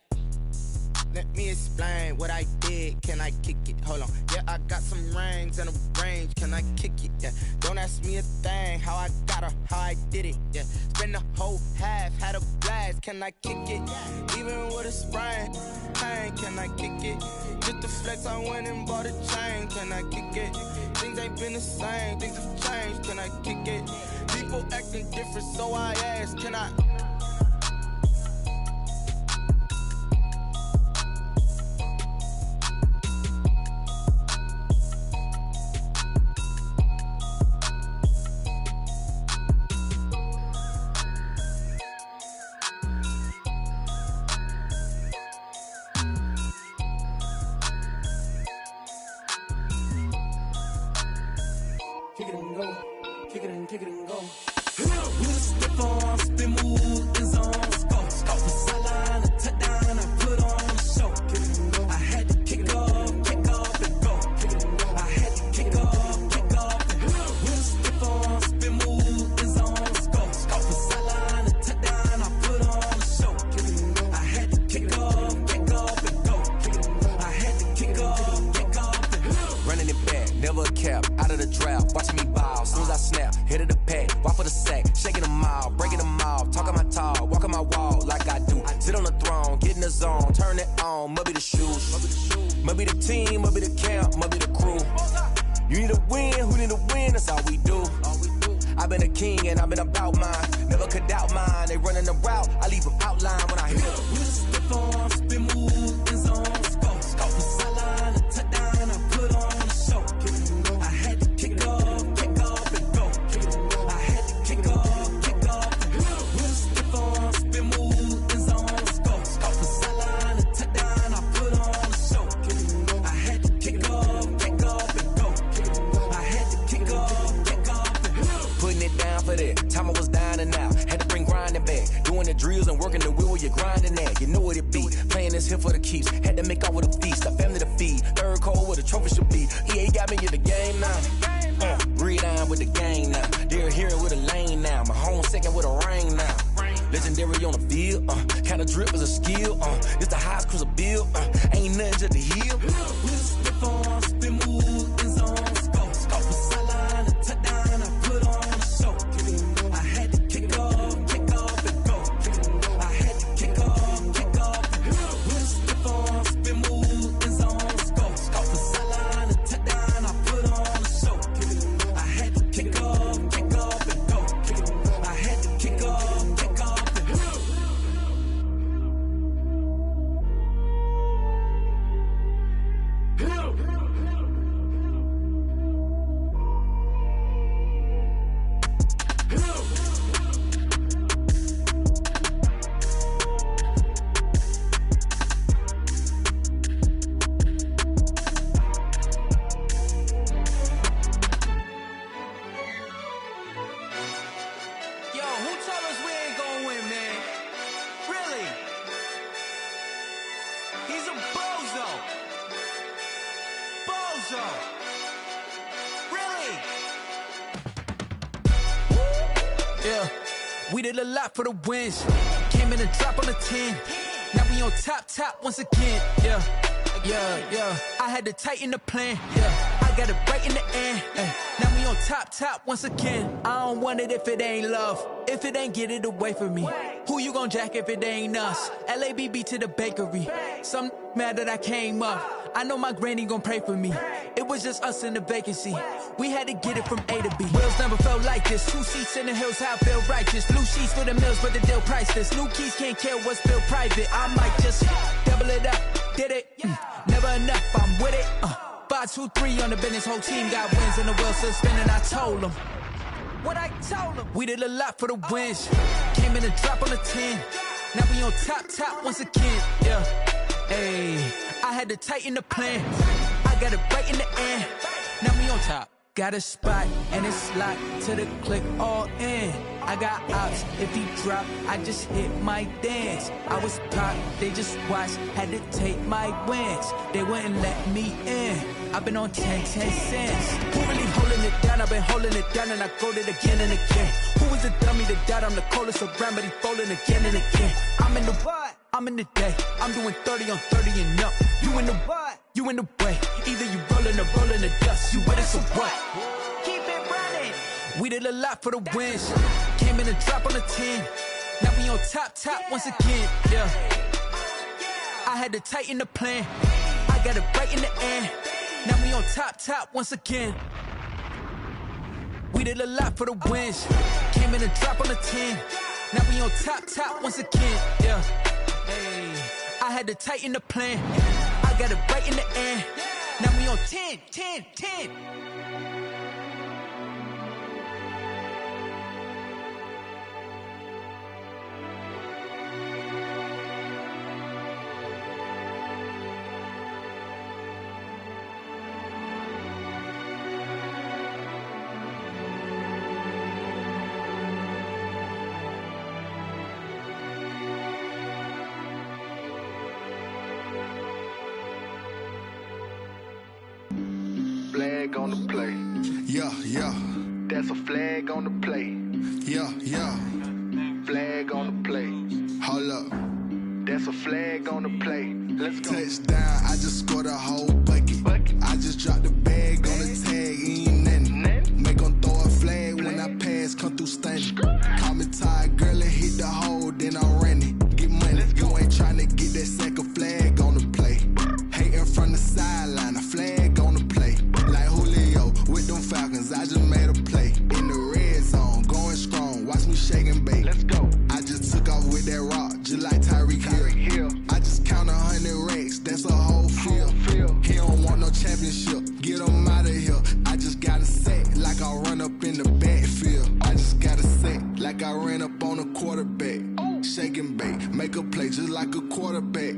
[SPEAKER 10] let me explain what I did. Can I kick it? Hold on. Yeah, I got some rings and a range. Can I kick it? Yeah. Don't ask me a thing. How I got her, how I did it. Yeah. Spend the whole half, had a blast.
[SPEAKER 16] can I kick it? Even with a sprain, pain, can I kick it? Just to flex, I went and bought a chain, can I kick it? Things ain't been the same, things have changed, can I kick it? People acting different, so I asked, can I?
[SPEAKER 17] Kick it and go, kick it and go. With a stiff arm, spin move, in zone, scope. From sideline to touchdown, I put on a show. I had to kick off and go. I had to kick off and go. With a stiff arm, spin move, in zone, scope. From sideline to touchdown, I put on a show. I had to kick off and go. I had to kick off and go.
[SPEAKER 18] Running it back, never a cap, out of the draft, watching me ball, soon as I snap, hit of the pack, walk for the sack, shaking them all, breaking them off, talking my talk, walking my wall like I do, sit on the throne, get in the zone, turn it on, must be the shoes, must be the team, must be the camp, must be the crew, you need a win, who need a win, that's all we do, I've been a king and I've been about mine, never could doubt mine, they running the route, I leave them outline when I hit them.
[SPEAKER 17] With a stiff arm, spin move, in zone, scope. From sideline to touchdown, I put on a show. I had to kick off and go. I had to kick off and go. With a stiff arm, spin move, in zone, scope. From sideline to touchdown, I put on a show. I had to kick off and go. I had to kick off and go.
[SPEAKER 18] Putting it down for that, time I was down and out, had to bring grinding back, doing the drills and working the wheel where you're grinding at, you know what it be, playing this here for the keeps, had to make out with a feast, a family to feed, third cold where the trophy should be, EA got me in the game now, read on with the game now, they're hearing with a lane now, my home second with a ring now, legendary on the field, kind of drip is a skill, it's the highest cruiser bill, ain't nothing just to heal.
[SPEAKER 17] With a stiff arm, spin move, in zone, scope. From sideline to touchdown, I put on a show. I had to kick off and go. I had to kick off and go. With a stiff arm, spin move, in zone, scope. From sideline to touchdown, I put on a show. I had to kick off and go. I had to kick off and go.
[SPEAKER 9] Yo, who told us we ain't gonna win, man? Really? He's a bozo. Bozo. Really?
[SPEAKER 19] Yeah, we did a lot for the wins. Came in and drop on the 10. Now we on top once again. Yeah. I had to tighten the plan. Yeah, I got it right in the end. Now we on top once again. I don't want it if it ain't love. If it ain't, get it away from me. Who you gon' jack if it ain't us? LABB to the bakery. Some mad that I came up. I know my granny gon' pray for me. It was just us in the vacancy. We had to get it from A to B. Wheels never felt like this. 2 seats in the hills, how I feel righteous. Blue sheets for the mills, but the deal priceless. New keys can't care what's still private. I might just double it up. Did it? Never enough, I'm with it. 5, 2, 3 on the business. Whole team got wins and the wheels still spinning. I told them what I told them. We did a lot for the wins. Came in and drop on the 10. Now we on top once again. Yeah. Hey, I had to tighten the plan. I got it right in the end. Now we on top. Got a spot and it's locked to the click all in. I got ops, if he drop, I just hit my dance. I was pop, they just watched, had to take my wins. They wouldn't let me in. I've been on 10 cents. Who really holding it down? I've been holding it down and I go it again and again. Who was the dummy that doubt? I'm the coldest around, but he folding again and again. I'm in the what? I'm in the day. I'm doing 30 on 30 and up. You in the what? You in the way. Either you rolling or rolling the dust. You with us or what? Keep it running. We did a lot for the wins. Came in and drop on the 10. Now we on top once again, yeah. I had to tighten the plan. I got it right in the end. Now we on top once again. We did a lot for the wins. Came in and drop on the 10. Now we on top once again, yeah. Hey, I had to tighten the plan. I got it right in the end. Now we on 10.
[SPEAKER 12] Flag on the play. Yeah. That's a flag on the play. Yeah. Flag on the play. Hold up. That's a flag on the play. Let's go. Touchdown, I just scored a whole bucket. I just dropped the bag on the tag, ain't nothing. Make 'em throw a flag when I pass, come through stunning. Call me tired, girl, and hit the hole, then I'm running. Get money, you ain't tryna get that second flag on the play. Hating from the sideline, a flag on the play. Like Julio with them Falcons, I just made a play. In the red zone, going strong, watch me shake and bake. Let's go. I just took off with that rock, just like Tyreek Hill. I just count 100 racks, that's a whole field. He don't want no championship, get him out of here. I just got a set, like I run up in the backfield. I just got a set, like I ran up on a quarterback. Shake and bake, make a play just like a quarterback.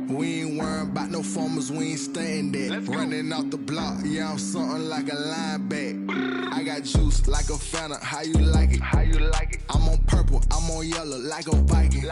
[SPEAKER 12] We ain't worrying about no formers, we ain't staying there. Running off the block, yeah, I'm something like a lineback. I got juice like a Fanta, how you like it? I'm on purple, I'm on yellow, like a Viking.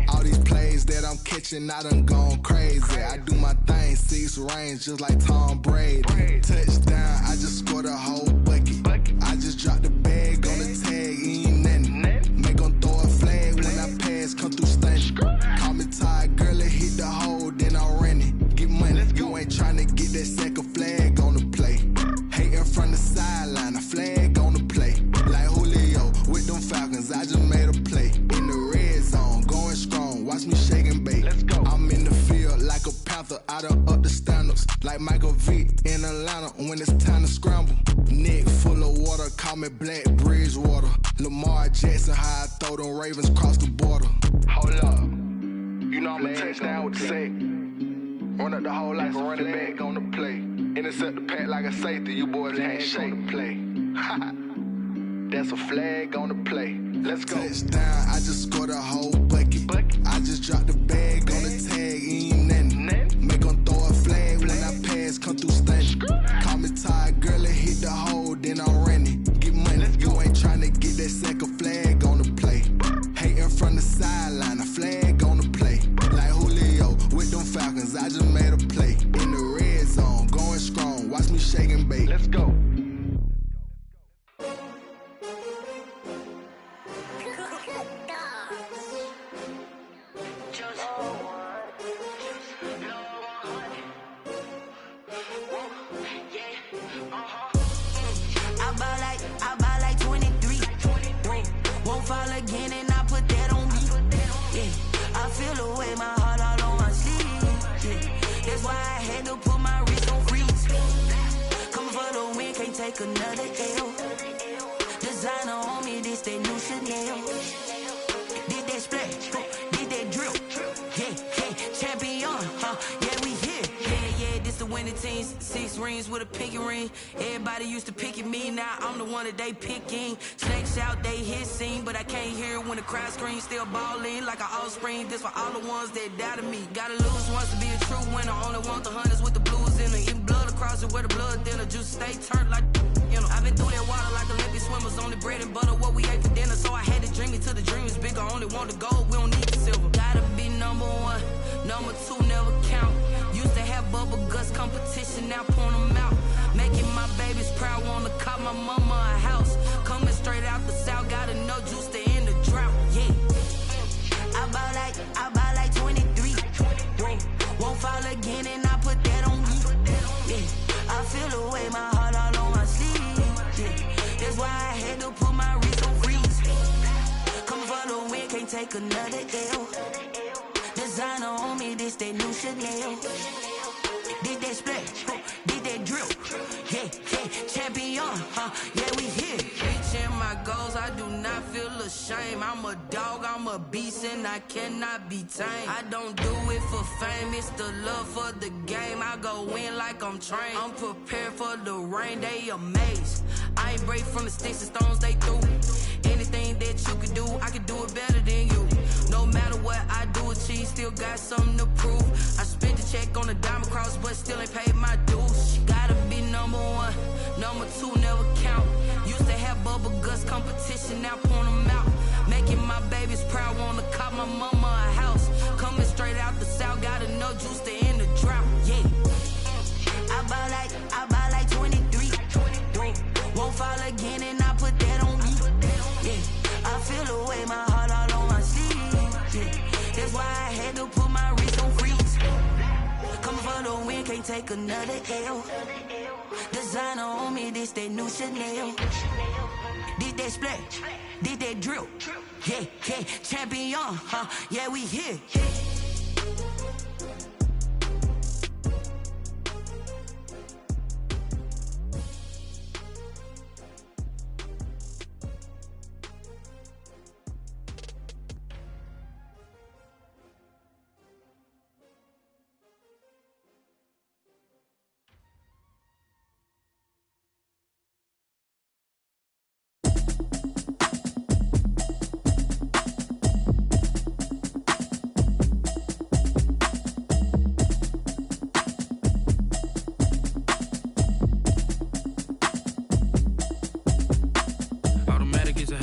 [SPEAKER 12] All these plays that I'm catching, I done gone crazy. I do my thing, 6 range, just like Tom Brady. Touchdown, I just scored a whole bucket. I just dropped the bag on the tag, ain't nothing. Make 'em throw a flag when I pass, come through stunning. Call me tired, girl, and hit the hole, then I'm running. Get money, you ain't tryna get that second flag on the play. Hating from the sideline, a flag on the play. Like Julio with them Falcons, I just made a play. In the red zone, going strong, watch me shake and bake. I'm in the field like a Panther, I done up the standards. Like Michael Vick in Atlanta when it's time to scramble. Neck full of water, call me Black Bridgewater. Lamar Jackson, how I throw them Ravens cross the border. Hold up. You know I'm a touchdown with the sack. Run up the hole like a running back on the play. Intercept the pack like a safety, you boys can't shake the play. That's a flag on the play. Let's go. Touchdown, I just scored a whole bucket. I just dropped the bag on the tag, ain't nothing. Make 'em throw a flag when I pass, come through stunning. Call me tired, girl, and hit the hole, then I'm running. Get money, you ain't tryna get that second flag on the play. Hating from the sideline, a flag on the play. Like Julio with them Falcons, I just made a play. In the red zone, going strong, watch me shake and bake. Let's go.
[SPEAKER 5] I buy like 23. Won't fall again and I put that on me. Yeah, I feel the way, my heart all on my sleeve. Yeah, that's why I had to put my wrist on freeze. Coming for the win, can't take another L. Designer on me, this that new Chanel. Did that splash, did that drill. Yeah, champion, yeah, we here. Yeah, this the winning team. 6 rings with a pinky ring. Everybody used to pick at me, now I'm the one that they picking. Snakes out, they hit scene, but I can't hear it when the crowd screams. Still ballin' like an offspring. This for all the ones that doubted me. Gotta lose once to be a true winner. Only want the hunters with the blues in it. Eating blood across it where the blood thinner. Juice stay turned like, you know. I've been through that water like Olympic swimmers. Only bread and butter, what we ate for dinner. So I had to dream it till the dream is bigger. Only want the gold, we don't need the silver. Gotta be number 1, number 2 never count. Used to have bubble guts competition, now point them out. Making my babies proud, wanna call my mama a house. Coming straight out the south, gotta know juice to end the drought. Yeah, I buy like 23. Won't fall again and I put that on me. Yeah, I feel the way, my heart all on my sleeve. Yeah, that's why I had to put my wrist on freeze. Coming for the win, can't
[SPEAKER 6] take another L. Designer on me, this that new Chanel. Did that splash, did that drill. Yeah, champion, yeah, we here. Reaching my goals, I do not feel ashamed. I'm a dog, I'm a beast, and I cannot be tamed. I don't do it for fame, it's the love for the game. I go in like I'm trained. I'm prepared for the rain, they amazed. I ain't break from the sticks and stones they threw. Anything that you can do, I can do it better than you. No matter what I do achieve, still got something to prove. I spent the check on the diamond cross, but still ain't paid my dues. Gotta be number one, number two never count. Used to have bubble guts competition, now point them out. Making my babies proud, wanna cop my mama a house. Coming straight out the south, got enough juice to end the drought. Yeah, I buy like 23. Won't fall again, and I put that on me. Yeah, I feel the way, my heart all on my sleeve. Yeah, that's why I had to put my wrist on freeze. Coming for the win, can't take another L. Designer on me, this that new Chanel. Did that splash, did that drill. Yeah, champion, yeah, we here.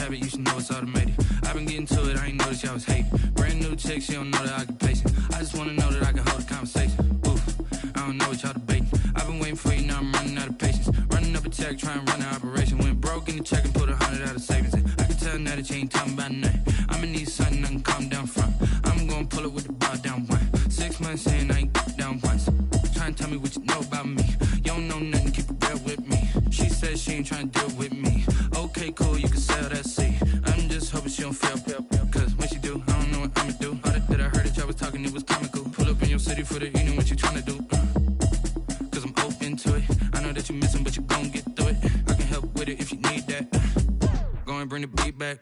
[SPEAKER 20] You should know it's automated. I've been getting to it, I ain't noticed y'all was hating. Brand new chick, she don't know the occupation. I just wanna know that I can hold a conversation. Oof, I don't know what y'all debating. I've been waiting for you, now I'm running out of patience. Running up a check, trying to run an operation. Went broke in the check and put 100 out of savings in. I can tell now that you ain't talking about nothing. I'ma need something I can calm down from. I'm gonna pull it with the bar down one. 6 months in, I ain't down once. Trying to tell me what you know about me. You don't know nothing, keep it real with me. She said she ain't trying to deal with me. Okay, cool, you can sell that seed. I'm just hoping she don't fail. Cause when she do, I don't know what I'ma do. All that I heard that y'all was talking, it was comical. Pull up in your city for the evening, what you trying to do? Cause I'm open to it. I know that you missing, but you gon' get through it. I can help with it if you need that. Go and bring the beat back.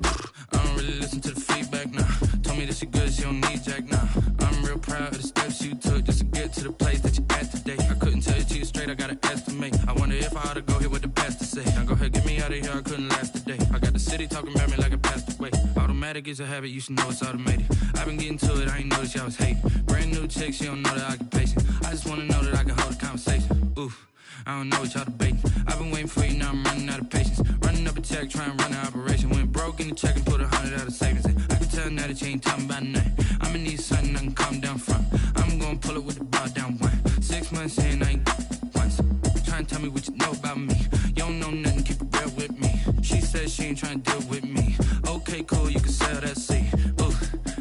[SPEAKER 20] I don't really listen to the feedback, nah. Told me that she good, she don't need jack, nah. I'm real proud of the steps you took just to get to the place that you at today. I couldn't tell you to you straight, I gotta estimate. I wonder if I ought to go here with the pastor say. Now go ahead, get me out of here, I couldn't last a day. I got the city talking about me like I passed away. Automatic is a habit, you should know it's automated. I've been getting to it, I ain't noticed y'all was hating. Brand new chick, she don't know the occupation. I just wanna know that I can hold a conversation. Oof, I don't know what y'all debating. I've been waiting for you, now I'm running out of patience. Running up a check, trying to run an operation. Went broke in the check and put 100 out of savings in. I can tell now that you ain't talking about nothing. I'ma need something I can calm down from. I'm gonna pull it with the bar down one. 6 months in, I ain't once. Trying to tell me what you know about me. You don't know nothing, keep it real with me. She said she ain't trying to deal with me. Okay, cool, you can sell that seed. Ooh,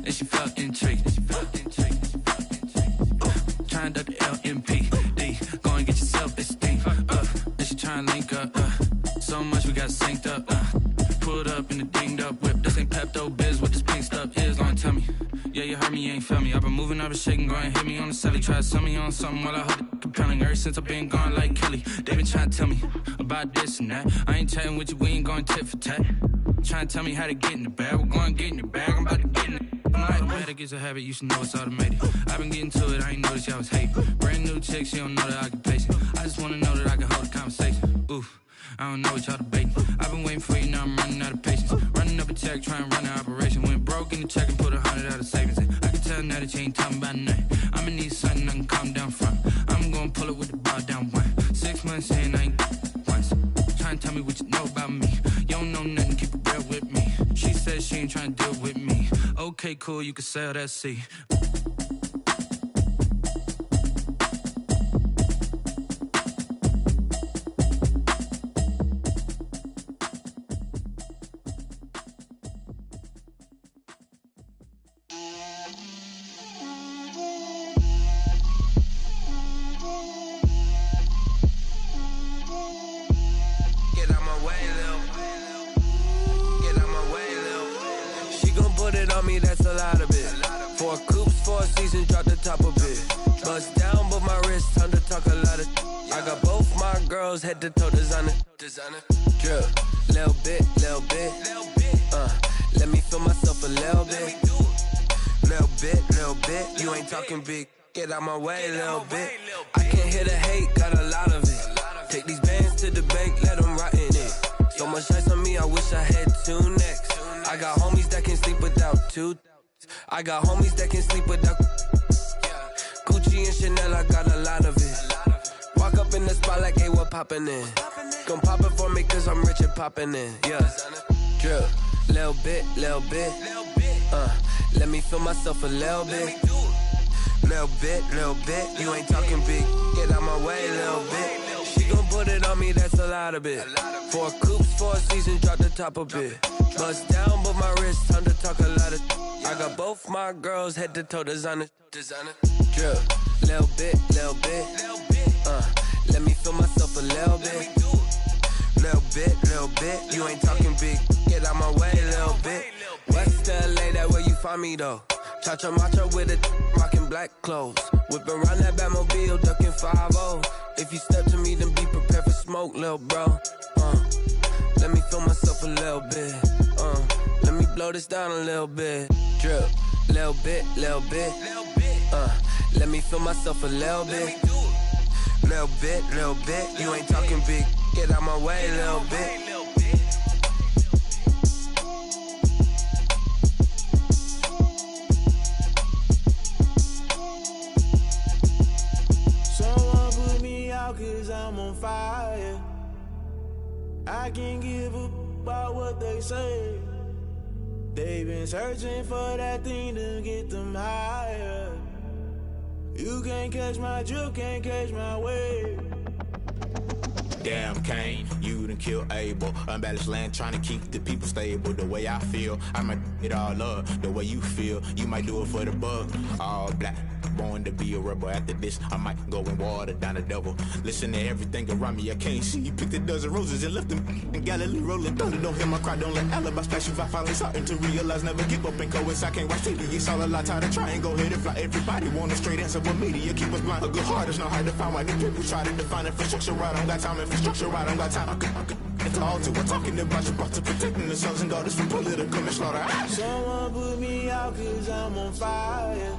[SPEAKER 20] and she felt intrigued. Trying to duck the LMPD. Go and get yourself esteem. And she trying to link up. So much we got synced up. Pulled up in the dinged up whip. This ain't Pepto Biz, what this pink stuff is. Gonna tell me. Yeah, you heard me, you ain't felt me. I've been moving, I've been shaking, go and hit me on the celly. Try to sell me on something while I hold it compelling. Ever since I've been gone like Kelly, they been trying to tell me about this and that. I ain't chatting with you, we ain't going tit for tat. Trying to tell me how to get in the bag, we're going to get in the bag, I'm about to get in it. Automatic is a habit, you should know it's automated. I've been getting to it, I ain't noticed y'all was hating. Brand new chick, she don't know the occupation. I just wanna know that I can hold a conversation. Oof, I don't know what y'all debating. I've been waiting for you, now I'm running out of patience. Running up a check, trying to run an operation. Went broke in the check and put 100 out of savings in. I can tell now that you ain't talking about nothing. I'ma need something I can calm down from. I'm gonna pull it with the bar down one. 6 months in, I ain't once. Trying to tell me what you know about me. You don't know nothing, keep it real with me. She said she ain't trying to deal with me. Okay, cool, you can sell that seed.
[SPEAKER 21] That's a
[SPEAKER 18] girls head to toe designer. Drip, little bit. Let me feel myself a little bit. Little bit. You ain't talking big. Get out my way, little bit. I can't hear the hate, got a lot of it. Take these bands to the bank, let them rot in it. So much ice on me, I wish I had 2 necks. I got homies that can sleep without 2. I got homies that can sleep without Gucci and Chanel, I got a lot of it. Walk up in the spot like, hey, what poppin' in? Gon' pop it for me cause I'm rich and poppin' in, yeah. Drip, little bit. Let me feel myself a little bit. Little bit. You ain't talking big. Get out my way, little bit. She gon' put it on me, that's a lot of it. 4 coops, 4 seasons, drop the top a bit. Bust down, but my wrist, time to talk a lot of. I got both my girls head to toe designer. Drip, little bit. Let me feel myself a little bit. Little bit. You ain't talking big. Get out my way, little bit. West LA, that where you find me though. Cha-cha macha with a rockin' black clothes. Whippin' around that Batmobile, duckin' 5-0. If you step to me, then be prepared for smoke, lil' bro. Let me feel myself a little bit. Let me blow this down a little bit. Drip, little bit. Let me feel myself a little bit. Little bit. You ain't talking big. Get out my way, little bit.
[SPEAKER 16] Cause I'm on fire. I can't give a about what they say. They've been searching for that thing to get them higher. You can't catch my drift, can't catch my wave.
[SPEAKER 21] Damn Kane, you done killed Abel. Unbalanced land trying to keep the people stable. The way I feel, I might it all up. The way you feel, you might do it for the bug. All black, born to be a rebel. After this, I might go and water down the devil. Listen to everything around me, I can't see. You picked a dozen roses and left them in Galilee rolling thunder. Don't hear my cry, don't let alibi splash you. I finally starting to realize, never give up and coincide. I can't watch TV, it's all a lot. Tired of trying, go ahead and fly. Everybody want a straight answer, but media keep us blind. A good heart is not hard to find. Why the people try to define infrastructure right? I don't got time, infrastructure right, I don't got time. I could it's all to we're talking about you, about to protecting the sons and daughters from political and slaughter.
[SPEAKER 16] Someone put me out cause I'm on fire.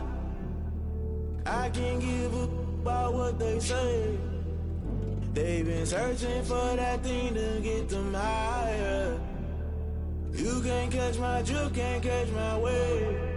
[SPEAKER 16] I can't give a about what they say. They've been searching for that thing to get them higher. You can't catch my drift, can't catch my wave.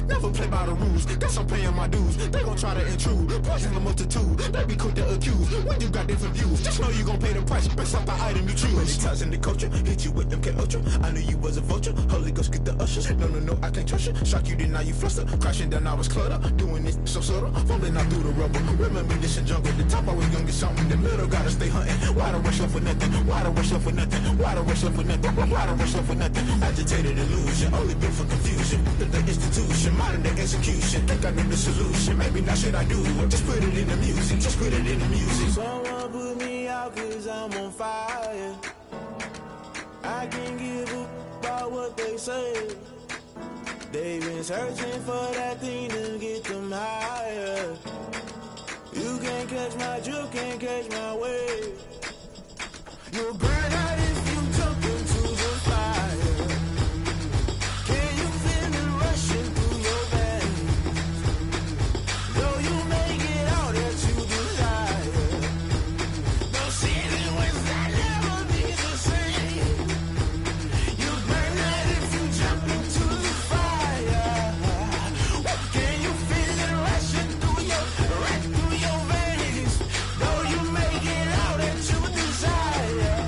[SPEAKER 21] Never play by the rules, guess I'm paying my dues. They gon' try to intrude, poison the multitude. They be quick to accuse, when you got different views. Just know you gon' pay the price, based off the item you choose. Many times in the culture, hit you with MK Ultra. I knew you was a vulture, Holy Ghost get the ushers. No, I can't trust you. Shock you, then now you fluster. Crashing down, I was clutter. Doing this so subtle, fumbling out through the rubble. Remember this in jungle, the top always gonna get something. In the middle, gotta stay hunting. Why the rush left for nothing? Why the rush left for nothing? Why the rush left for nothing? Why the rush left for nothing? Agitated illusion, only built for confusion. The institution, modern day execution. Think I know the solution. Maybe not should I do it? Just put it in the music. Just put it in the music.
[SPEAKER 16] Someone put me out cause I'm on fire. I can't give a about what they say. They've been searching for that thing to get them higher. You can't catch my drift, can't catch my wave. You'll burn out if you jump into the fire. Can you feel it rushing through your veins? Though you may get all that you desire, no ceiling will never be the same. You burn out if you jump into the fire. Can you feel it rushing through your veins? Though you may get all that you desire.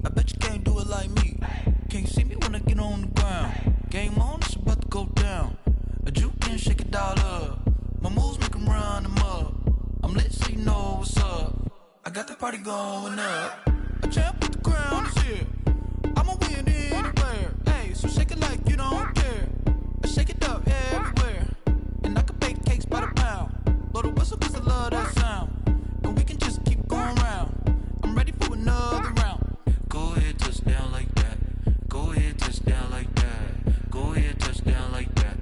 [SPEAKER 4] I bet you can't do it like me. Can't see me when I get on the ground. Game on, it's about to go down. A juke can shake it all up. My moves make 'em run them up. I'm lit so you know what's up. I got the party going up. A champ with the crown is here. I'ma win anywhere. Hey, so shake it like you don't care. I shake it up everywhere. And I can bake cakes by the pound. Blow the whistle 'cause I love that sound. And we can just keep going round. I'm ready for another round.
[SPEAKER 20] Go ahead, touch down like that. Go ahead, touch down like that. Go ahead, touch down like that.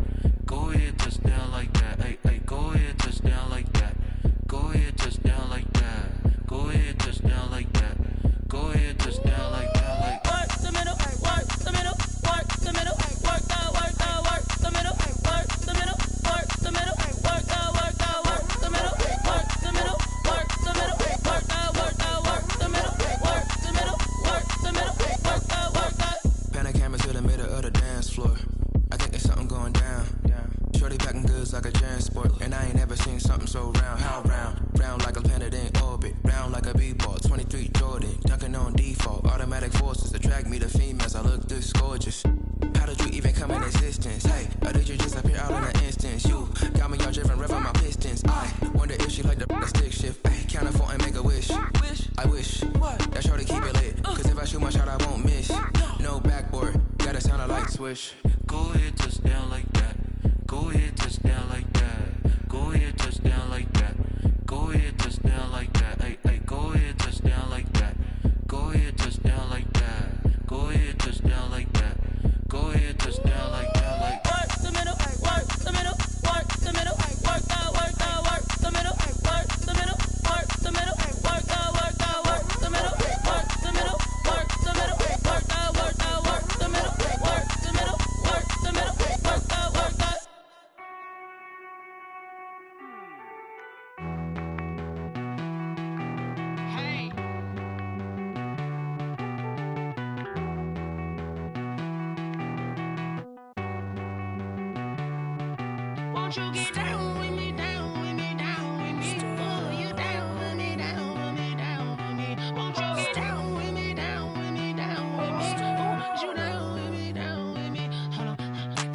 [SPEAKER 20] Go ahead, touch down like that. Hey, hey, go ahead, touch down like that. Go ahead, touch down like that. Go ahead, touch down like that. Go ahead, touch down like that. Like
[SPEAKER 15] work the middle, work the middle, work the middle, work the middle, work the middle, work the middle, work the middle, work the middle, work the middle, work the middle, work the middle, work the middle, work the middle, work the.
[SPEAKER 22] Pan a camera to the middle of the dance floor. I think there's something going down. Shorty packing goods like a transport, and I ain't never seen something so round. How round? Round like a planet in orbit, round like a b-ball. 23 Jordan, dunking on default. Automatic forces attract me to females. I look this gorgeous. How did you even come in existence? Hey, or did you just appear out in an instance? You got me all driven, revving my pistons. I wonder if she like the stick shift. Hey, count it 4 and make a wish. I wish that shorty keep it lit. 'Cause if I shoot my shot, I won't miss. No backboard, gotta sound a light swish.
[SPEAKER 20] go ahead, touch down like that. Go ahead, touch down like that. Go ahead, touch down like that. Go ahead, touch down like that. Hey, hey, go ahead, touch down like that. Go ahead, touch down like that. Go ahead, touch down like that. Go ahead, touch down like that. Like
[SPEAKER 15] work the middle, work the middle, work the middle, work the middle, work the middle, work the middle, work the middle, work the middle, work the middle, work the middle, work the middle, work the middle, work the middle, work the middle, work the. Hey. Won't you get down with me, down with me, down with me? Oh, you down with me, down with me, down with me. Won't you get down with me, down with me, down with me? Oh, you down with me, down with me? Hold on.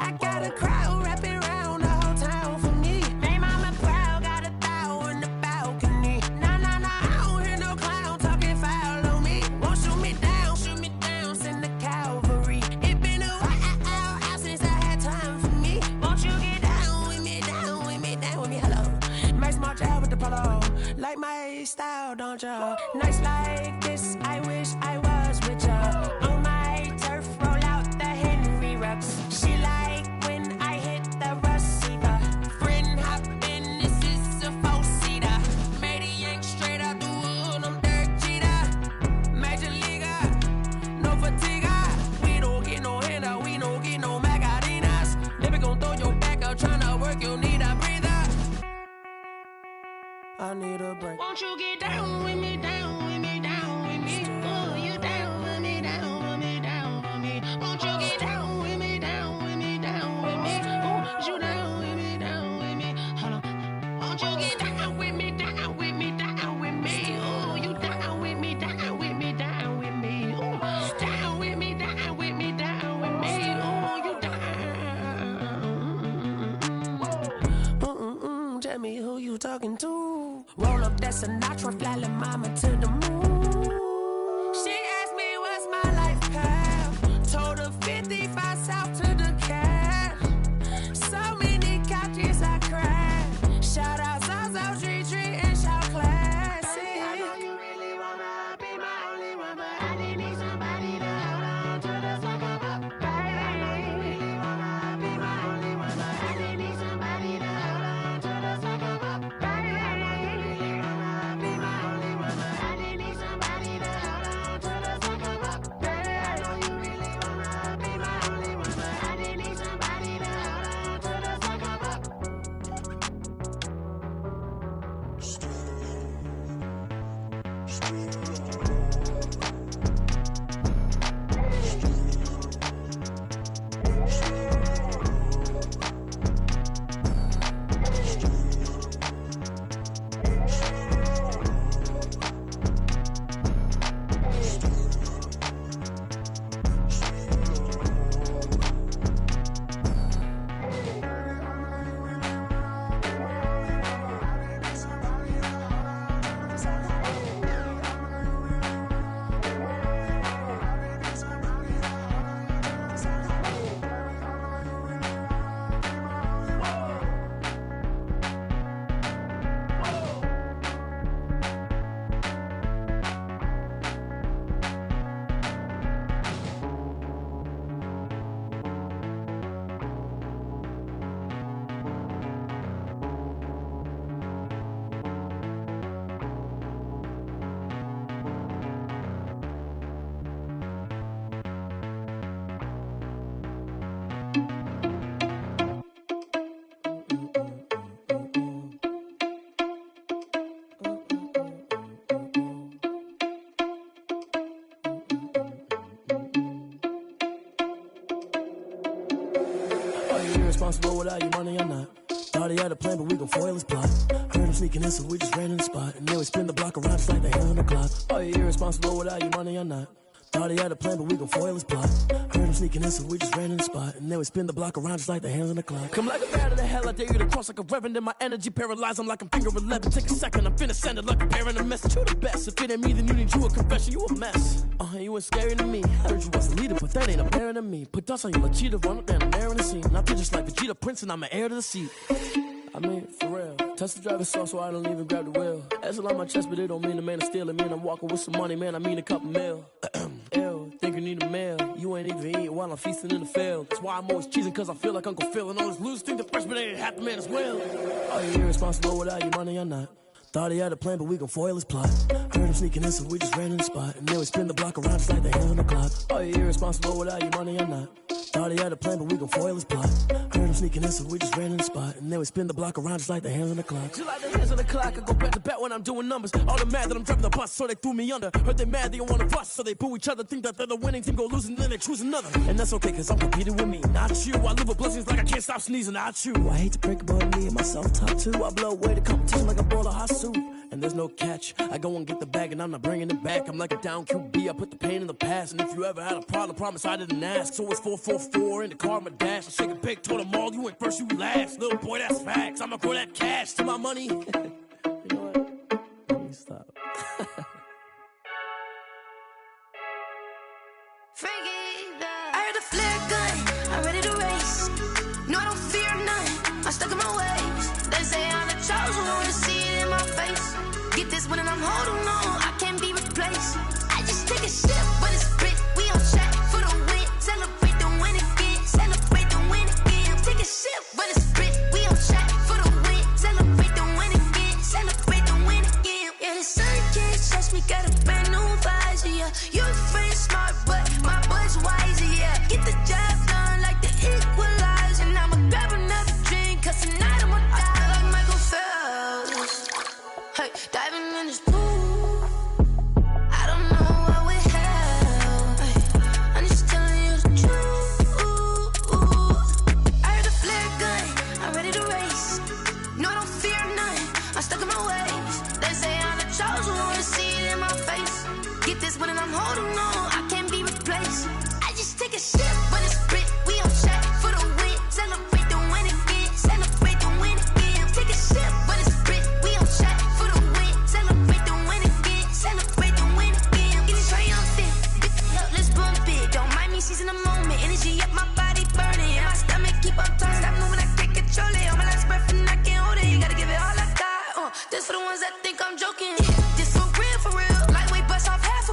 [SPEAKER 15] I got a crowd wrapping around the whole town for me. Hey, mama proud, got a thou in the balcony. Nah, nah, nah, I don't hear no clown talking foul on me. Won't shoot me down, send the cavalry. It been a while since I had time for me. Won't you get down with me, down with me, down with me? Hello, nice march out with the polo. Like my style, don't ya? Nice like this, I wish I was with ya. On my turf, roll out the Henry Rux. She like when I hit the receiver. Friend hop in, this is a four-seater. Made a yank straight out the wood, I'm Derek Jeter. Major leaguer, no fatigue. We don't get no handout, we don't get no Macarinas. Never gon' throw your back out, tryna work, you need a breather. I need a break. Won't you get down with me, down with me, down with me? Oh, you down with me, down with me, down with me? Won't you get down with me, down with me, down with me? Oh, you down with me, down with me? Hold on. Won't you get down with me, down with me, down with me? Oh, you down with me, down with me, down with me? Oh, down with me, down with me, down with me? Oh, you down. Tell me who you talking to. Roll up that Sinatra, fly la mama to the moon. She asked me what's my life path. Told her 55 south to the cash. So many couches I crashed. Shout out Zazo, Tree, and shout classy. I know you really wanna be my only one, but I didn't need somebody to hold on to the fuck up, baby. I know you really wanna be my only one, but I didn't need somebody to hold on to the fuck up, baby. I know you really wanna be my only one, but I didn't need somebody to hold on to the fuck up, baby. I know you really wanna be my only one, but I didn't need somebody to hold on to the fuck up.
[SPEAKER 2] irresponsible without your money or not. Thought he had a plan, but we gon' foil his plot. Heard him sneaking in, so we just ran in the spot. And then we spin the block around just like the hands on the clock. Are you irresponsible without your money or not? Thought he had a plan, but we gon' foil his plot. Heard him sneaking in, so we just ran in the spot. And then we spin the block around just like the hands on the clock. Come like a bat of the hell, I dare you to cross like a reverend. And my energy paralyzed, I'm like I'm finger 11. Take a second, I'm finna send it like a parent a message. You the best, if it ain't me, then you need you a confession. You a mess, you ain't scary to me. Heard you was a leader, but that ain't apparent to me. Put dust on you, like cheetah, run up down the air in the scene. Now just like Vegeta Prince, and I'm an heir to the seat. I mean, for real. Touch the driver's soft, so I don't even grab the wheel. That's a lot on my chest, but it don't mean the man is stealing. Man, I'm walking with some money, man, I mean a couple mil. Ew, think you need a meal. You ain't even eating while I'm feasting in the field. That's why I'm always cheesing, cause I feel like Uncle Phil. And all those losers think the freshman ain't half the man as well. Are you irresponsible without your money or not? Thought he had a plan, but we gon' foil his plot. Heard him sneaking in, so we just ran in the spot. And then we spin the block around just like the hands on the clock. Are you irresponsible without your money or not? Thought he had a plan, but we gon' foil his plot. Heard him sneaking in, so we just ran in the spot. And then we spin the block around just like the hands on the clock. Just like the hands on the clock, I go back to back when I'm doing numbers. All the mad that I'm driving the bus, so they threw me under. Heard they mad, they don't wanna bust, so they boo each other. Think that they're the winning team, go losing, then they choose another. And that's okay, cause I'm competing with me, not you. I live with blessings like I can't stop sneezing, not you. I hate to break it, but me and myself top two. I blow away the competition like a bowl of hot soup. And there's no catch. I go and get the bag and I'm not bringing it back. I'm like a down QB, I put the pain in the past. And if you ever had a problem, promise I didn't ask. So it's 444 in the car, my dash. I shake a big, told them all, you ain't first, you last. Little boy, that's facts. I'ma grow that cash to my money. You know what? Let me stop.
[SPEAKER 6] I heard a flare gun, I'm ready to race. No, I don't fear none, I'm stuck in my ways. They say I'm the chosen one, to see it in my face. Get this one and I'm holding on, I can't be replaced. I just take a sip when it's split, we on track for the win. Celebrate the win again, celebrate the win again. Take a sip when it's split, we on track for the win. Celebrate the win again, celebrate the win again. Yeah, the sun can't touch me, got a brand new visor, yeah. Your friend smart, but my boy's wiser, yeah. Get the job done like the equalizer. And I'ma grab another drink, cause tonight I'ma die like Michael Phelps. Hey, diving in this pool, I don't know what we have. Hey, I'm just telling you the truth. I heard a flare gun, I'm ready to race. No, I don't fear none, I'm stuck in my ways. They say I'm the chosen one, to see it in my face. Get this one and I'm holding on, I can't be replaced. I just take a sip when it's split, we on track for the win. Celebrate the win again, celebrate the win again. Take a sip when it's split, we on track for the win. Celebrate the win again, celebrate the win again. Getting triumphant, let's bump it. Don't mind me seizing the moment, energy up my body burning. And my stomach keep on turning, stop moving, I can't control it. On my last breath and I can't hold it, you gotta give it all I got. This for the ones that think I'm joking. This for real, lightweight bust off half a.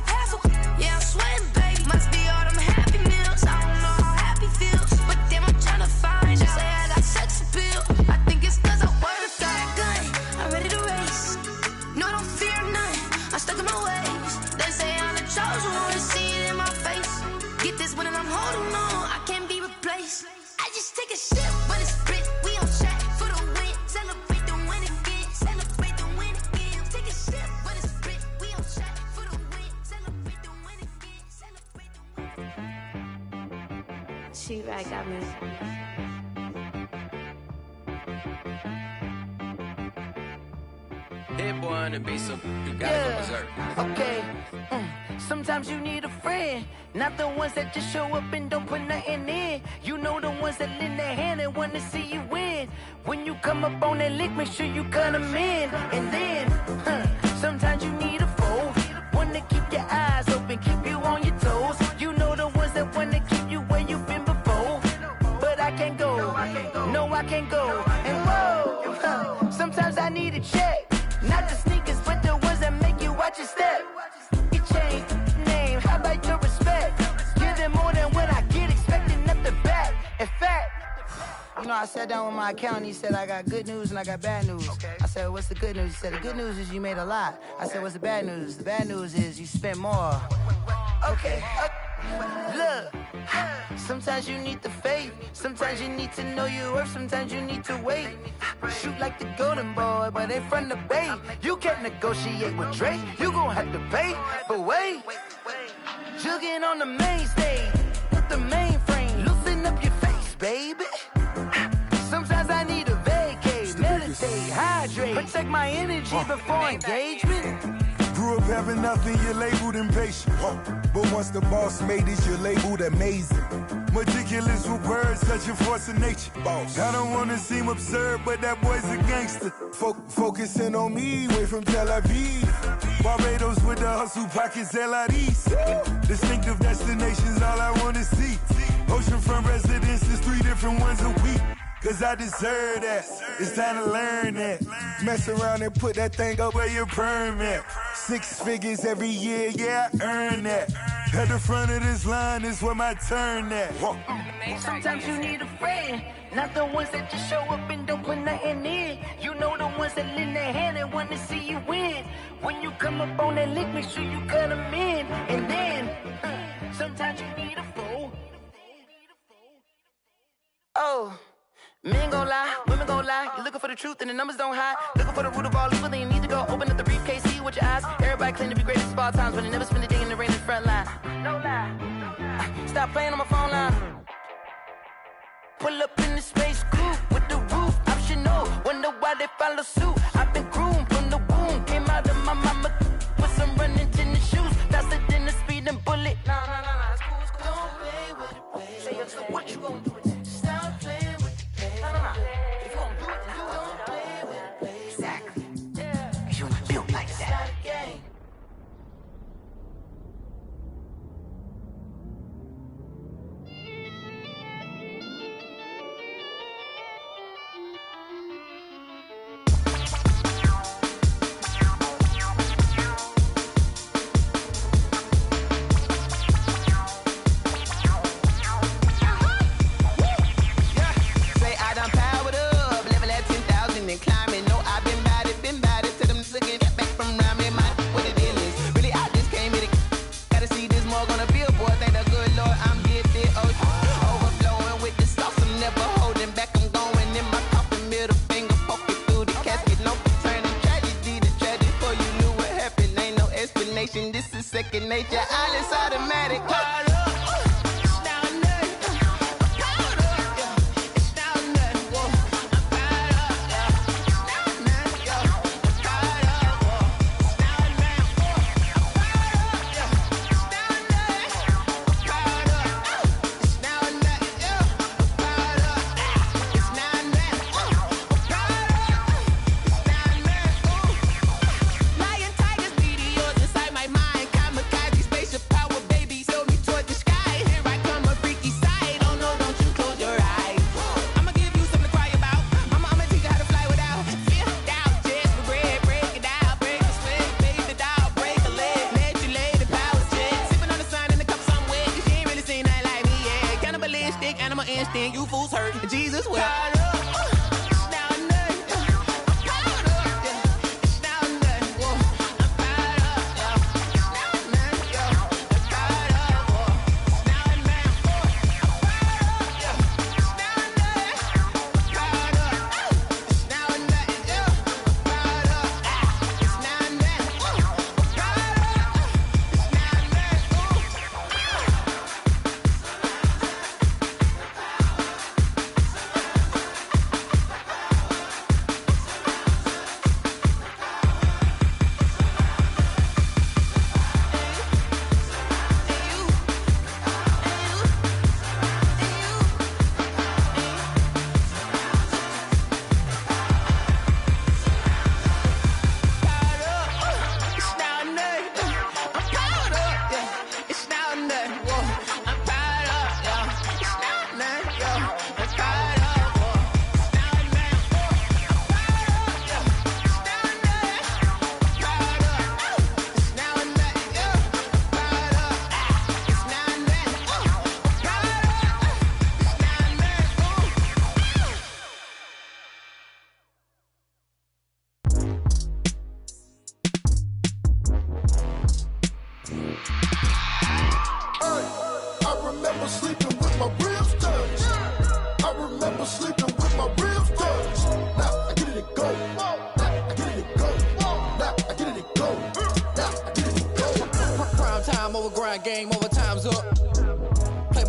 [SPEAKER 6] Yeah, I'm sweating, baby, must be all them happy meals. I don't know how happy feels, but damn, I'm trying to find out. Say I got sex appeal, I think it's cause I wear a fire gun. I'm ready to race, no, I don't fear none, I'm stuck in my ways. They say I'm the chosen one, to see it in my face. Get this one and I'm holding on, I can't be replaced. I just take a sip when it's split, we on track for the win. Celebrate the win again, celebrate the win again. Take a sip when it's split, we on track for the win. Celebrate the win again, celebrate the win.
[SPEAKER 5] She right got me.
[SPEAKER 8] Hit boy on the beat, so you gotta go berserk.
[SPEAKER 9] Okay. Sometimes you need a friend, not the ones that just show up and don't put nothing in. You know the ones that lend their hand and want to see you win. When you come up on that lick, make sure you cut them in. And then, sometimes you need a foe, one to keep your eyes open, keep you on your toes. You know the ones that want to keep you where you've been before. But I can't go, no I can't go. And whoa, sometimes I need a check. Not the sneakers, but the ones that make you watch your step. You change name, how about your respect? Give them more than what I get, expecting nothing back. In fact, you know, I sat down with my accountant, he said I got good news and I got bad news. I said, what's the good news? He said, the good news is you made a lot. I said, what's the bad news? The bad news is you spent more. Okay, look, sometimes you need the faith, sometimes you need to know your worth, sometimes you need to wait. Shoot like the golden boy, but in front of the bay. You can't negotiate with Drake, you gon' have to pay. But wait, jugging on the main stage, with the mainframe, loosen up your face, baby. hydrate. Protect my energy before engagement.
[SPEAKER 7] Grew up having nothing, you're labeled impatient. But once the boss made it, you're labeled amazing. Meticulous with words, such a force of nature. I don't wanna seem absurd, but that boy's a gangster. Focusing on me, way from Tel Aviv. Barbados with the hustle pockets, LIDs. Distinctive destinations, all I wanna see. Oceanfront residences, 3 different ones a week. Cause I deserve that, it's time to learn that. Mess around and put that thing up where your permit. 6 figures every year, yeah, I earn that. At the front of this line is where my turn at.
[SPEAKER 9] Sometimes you need a friend, not the ones that just show up and don't put nothing in. You know the ones that lend their hand and want to see you win. When you come up on that lick, make sure you cut them in. And then, sometimes you need a fool. Oh. Men gon' lie, women gon' lie. You're looking for the truth and the numbers don't hide. Looking for the root of all evil, then you need to go open up the briefcase, see with your eyes. Everybody claim to be greatest of all times, but they never spend a day in the rain in the front line. No lie. Stop playing on my phone line. Pull up in the space coupe with the roof optional. Wonder why they follow suit. I've been groomed from the womb. Came out of my mama with some running tennis shoes. Faster than the speeding bullet. Nah, it's cool, it's cool. Don't play with it, baby. Say so what you gon' do with it? Stop playing. If you gon' do it, then don't play with it, baby. Exactly. Yeah. Cause you're not built like that.
[SPEAKER 16] This is second nature, all is automatic.
[SPEAKER 1] You fools hurt. Jesus will.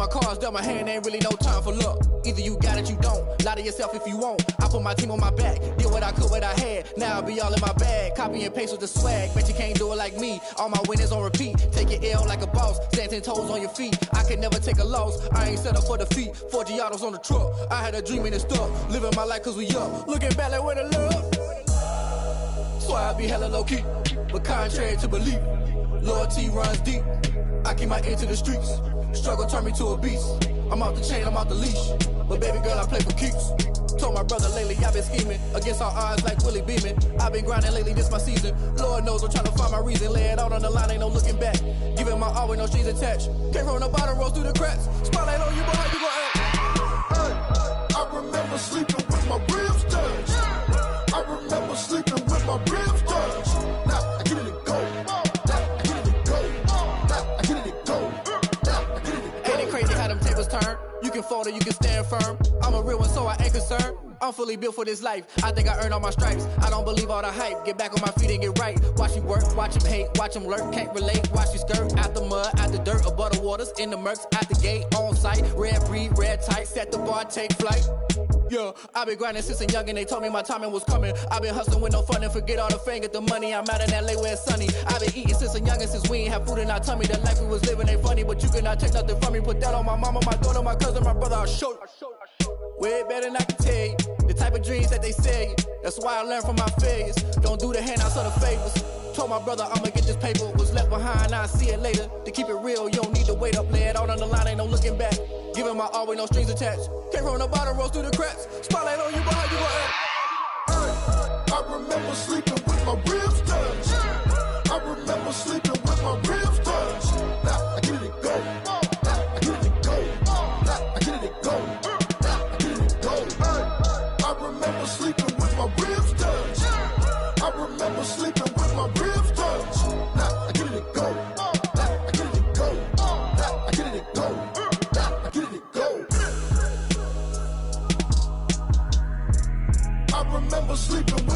[SPEAKER 3] cards dealt my hand, ain't really no time for luck. Either you got it, you don't. Lie to yourself if you won't. I put my team on my back, did what I could, what I had. Now I be all in my bag, copy and paste with the swag. Bet you can't do it like me. All my winners on repeat. Take your L like a boss, stand 10 toes on your feet. I can never take a loss. I ain't set up for defeat. 4 Giottos on the truck. I had a dream and it stuck. Living my life cause we up. Looking back like where the love. So I be hella low key, but contrary to belief, loyalty runs deep. I keep my ear to the streets. Struggle turned me to a beast. I'm off the chain, I'm off the leash. But baby girl, I play for keeps. Told my brother lately, I've been scheming against all odds like Willie Beeman. I've been grinding lately, this my season. Lord knows I'm trying to find my reason. Lay it out on the line, ain't no looking back. Giving my all with no strings attached. Came from the bottom, rose through the cracks. Spotlight on you, boy, how you gon' act?
[SPEAKER 12] I remember sleeping with my ribs touched. I remember sleeping with my ribs touched. Now I get it to go. Now I get it to go. Now I get it to go. Now I get it to go.
[SPEAKER 3] Ain't it crazy how them tables turn? You can fold or you can stand firm. I'm a real one, so I ain't concerned. I'm fully built for this life. I think I earned all my stripes. I don't believe all the hype. Get back on my feet and get right. Watch you work, watch him hate, watch him lurk. Can't relate, watch you skirt. Out the mud, out the dirt, above the waters, in the murks, out the gate, on site. Red breed, red tight, set the bar, take flight. Yeah, I been grinding since a young and they told me my timing was coming. I been hustling with no fun and forget all the fame, get the money. I'm out in LA where it's sunny. I been eating since a young and since we ain't have food in our tummy. The life we was living ain't funny, but you cannot take nothing from me. Put that on my mama, my daughter, my cousin, my brother, I'll show you. Way better than I can tell you. The type of dreams that they sell you. That's why I learned from my failures. Don't do the handouts or the favors. Told my brother I'ma get this paper. Was left behind, I'll see it later. To keep it real, you don't need to wait up. Lay it out on the line, ain't no looking back. Giving my all with no strings attached. Came from the bottom, rose through the cracks. Spotlight on you, boy, how you gon' act?
[SPEAKER 12] I remember sleeping with my ribs touched. I remember sleeping with my ribs touched. Now I get it to go. Now I get it to go. Now I get it to go. Now I get it to go. I remember sleeping with my ribs touched. I remember sleeping with my ribs touched. Now I get it to go. Now I get it to go. Now I get it to go. Now I get it to go. I remember sleeping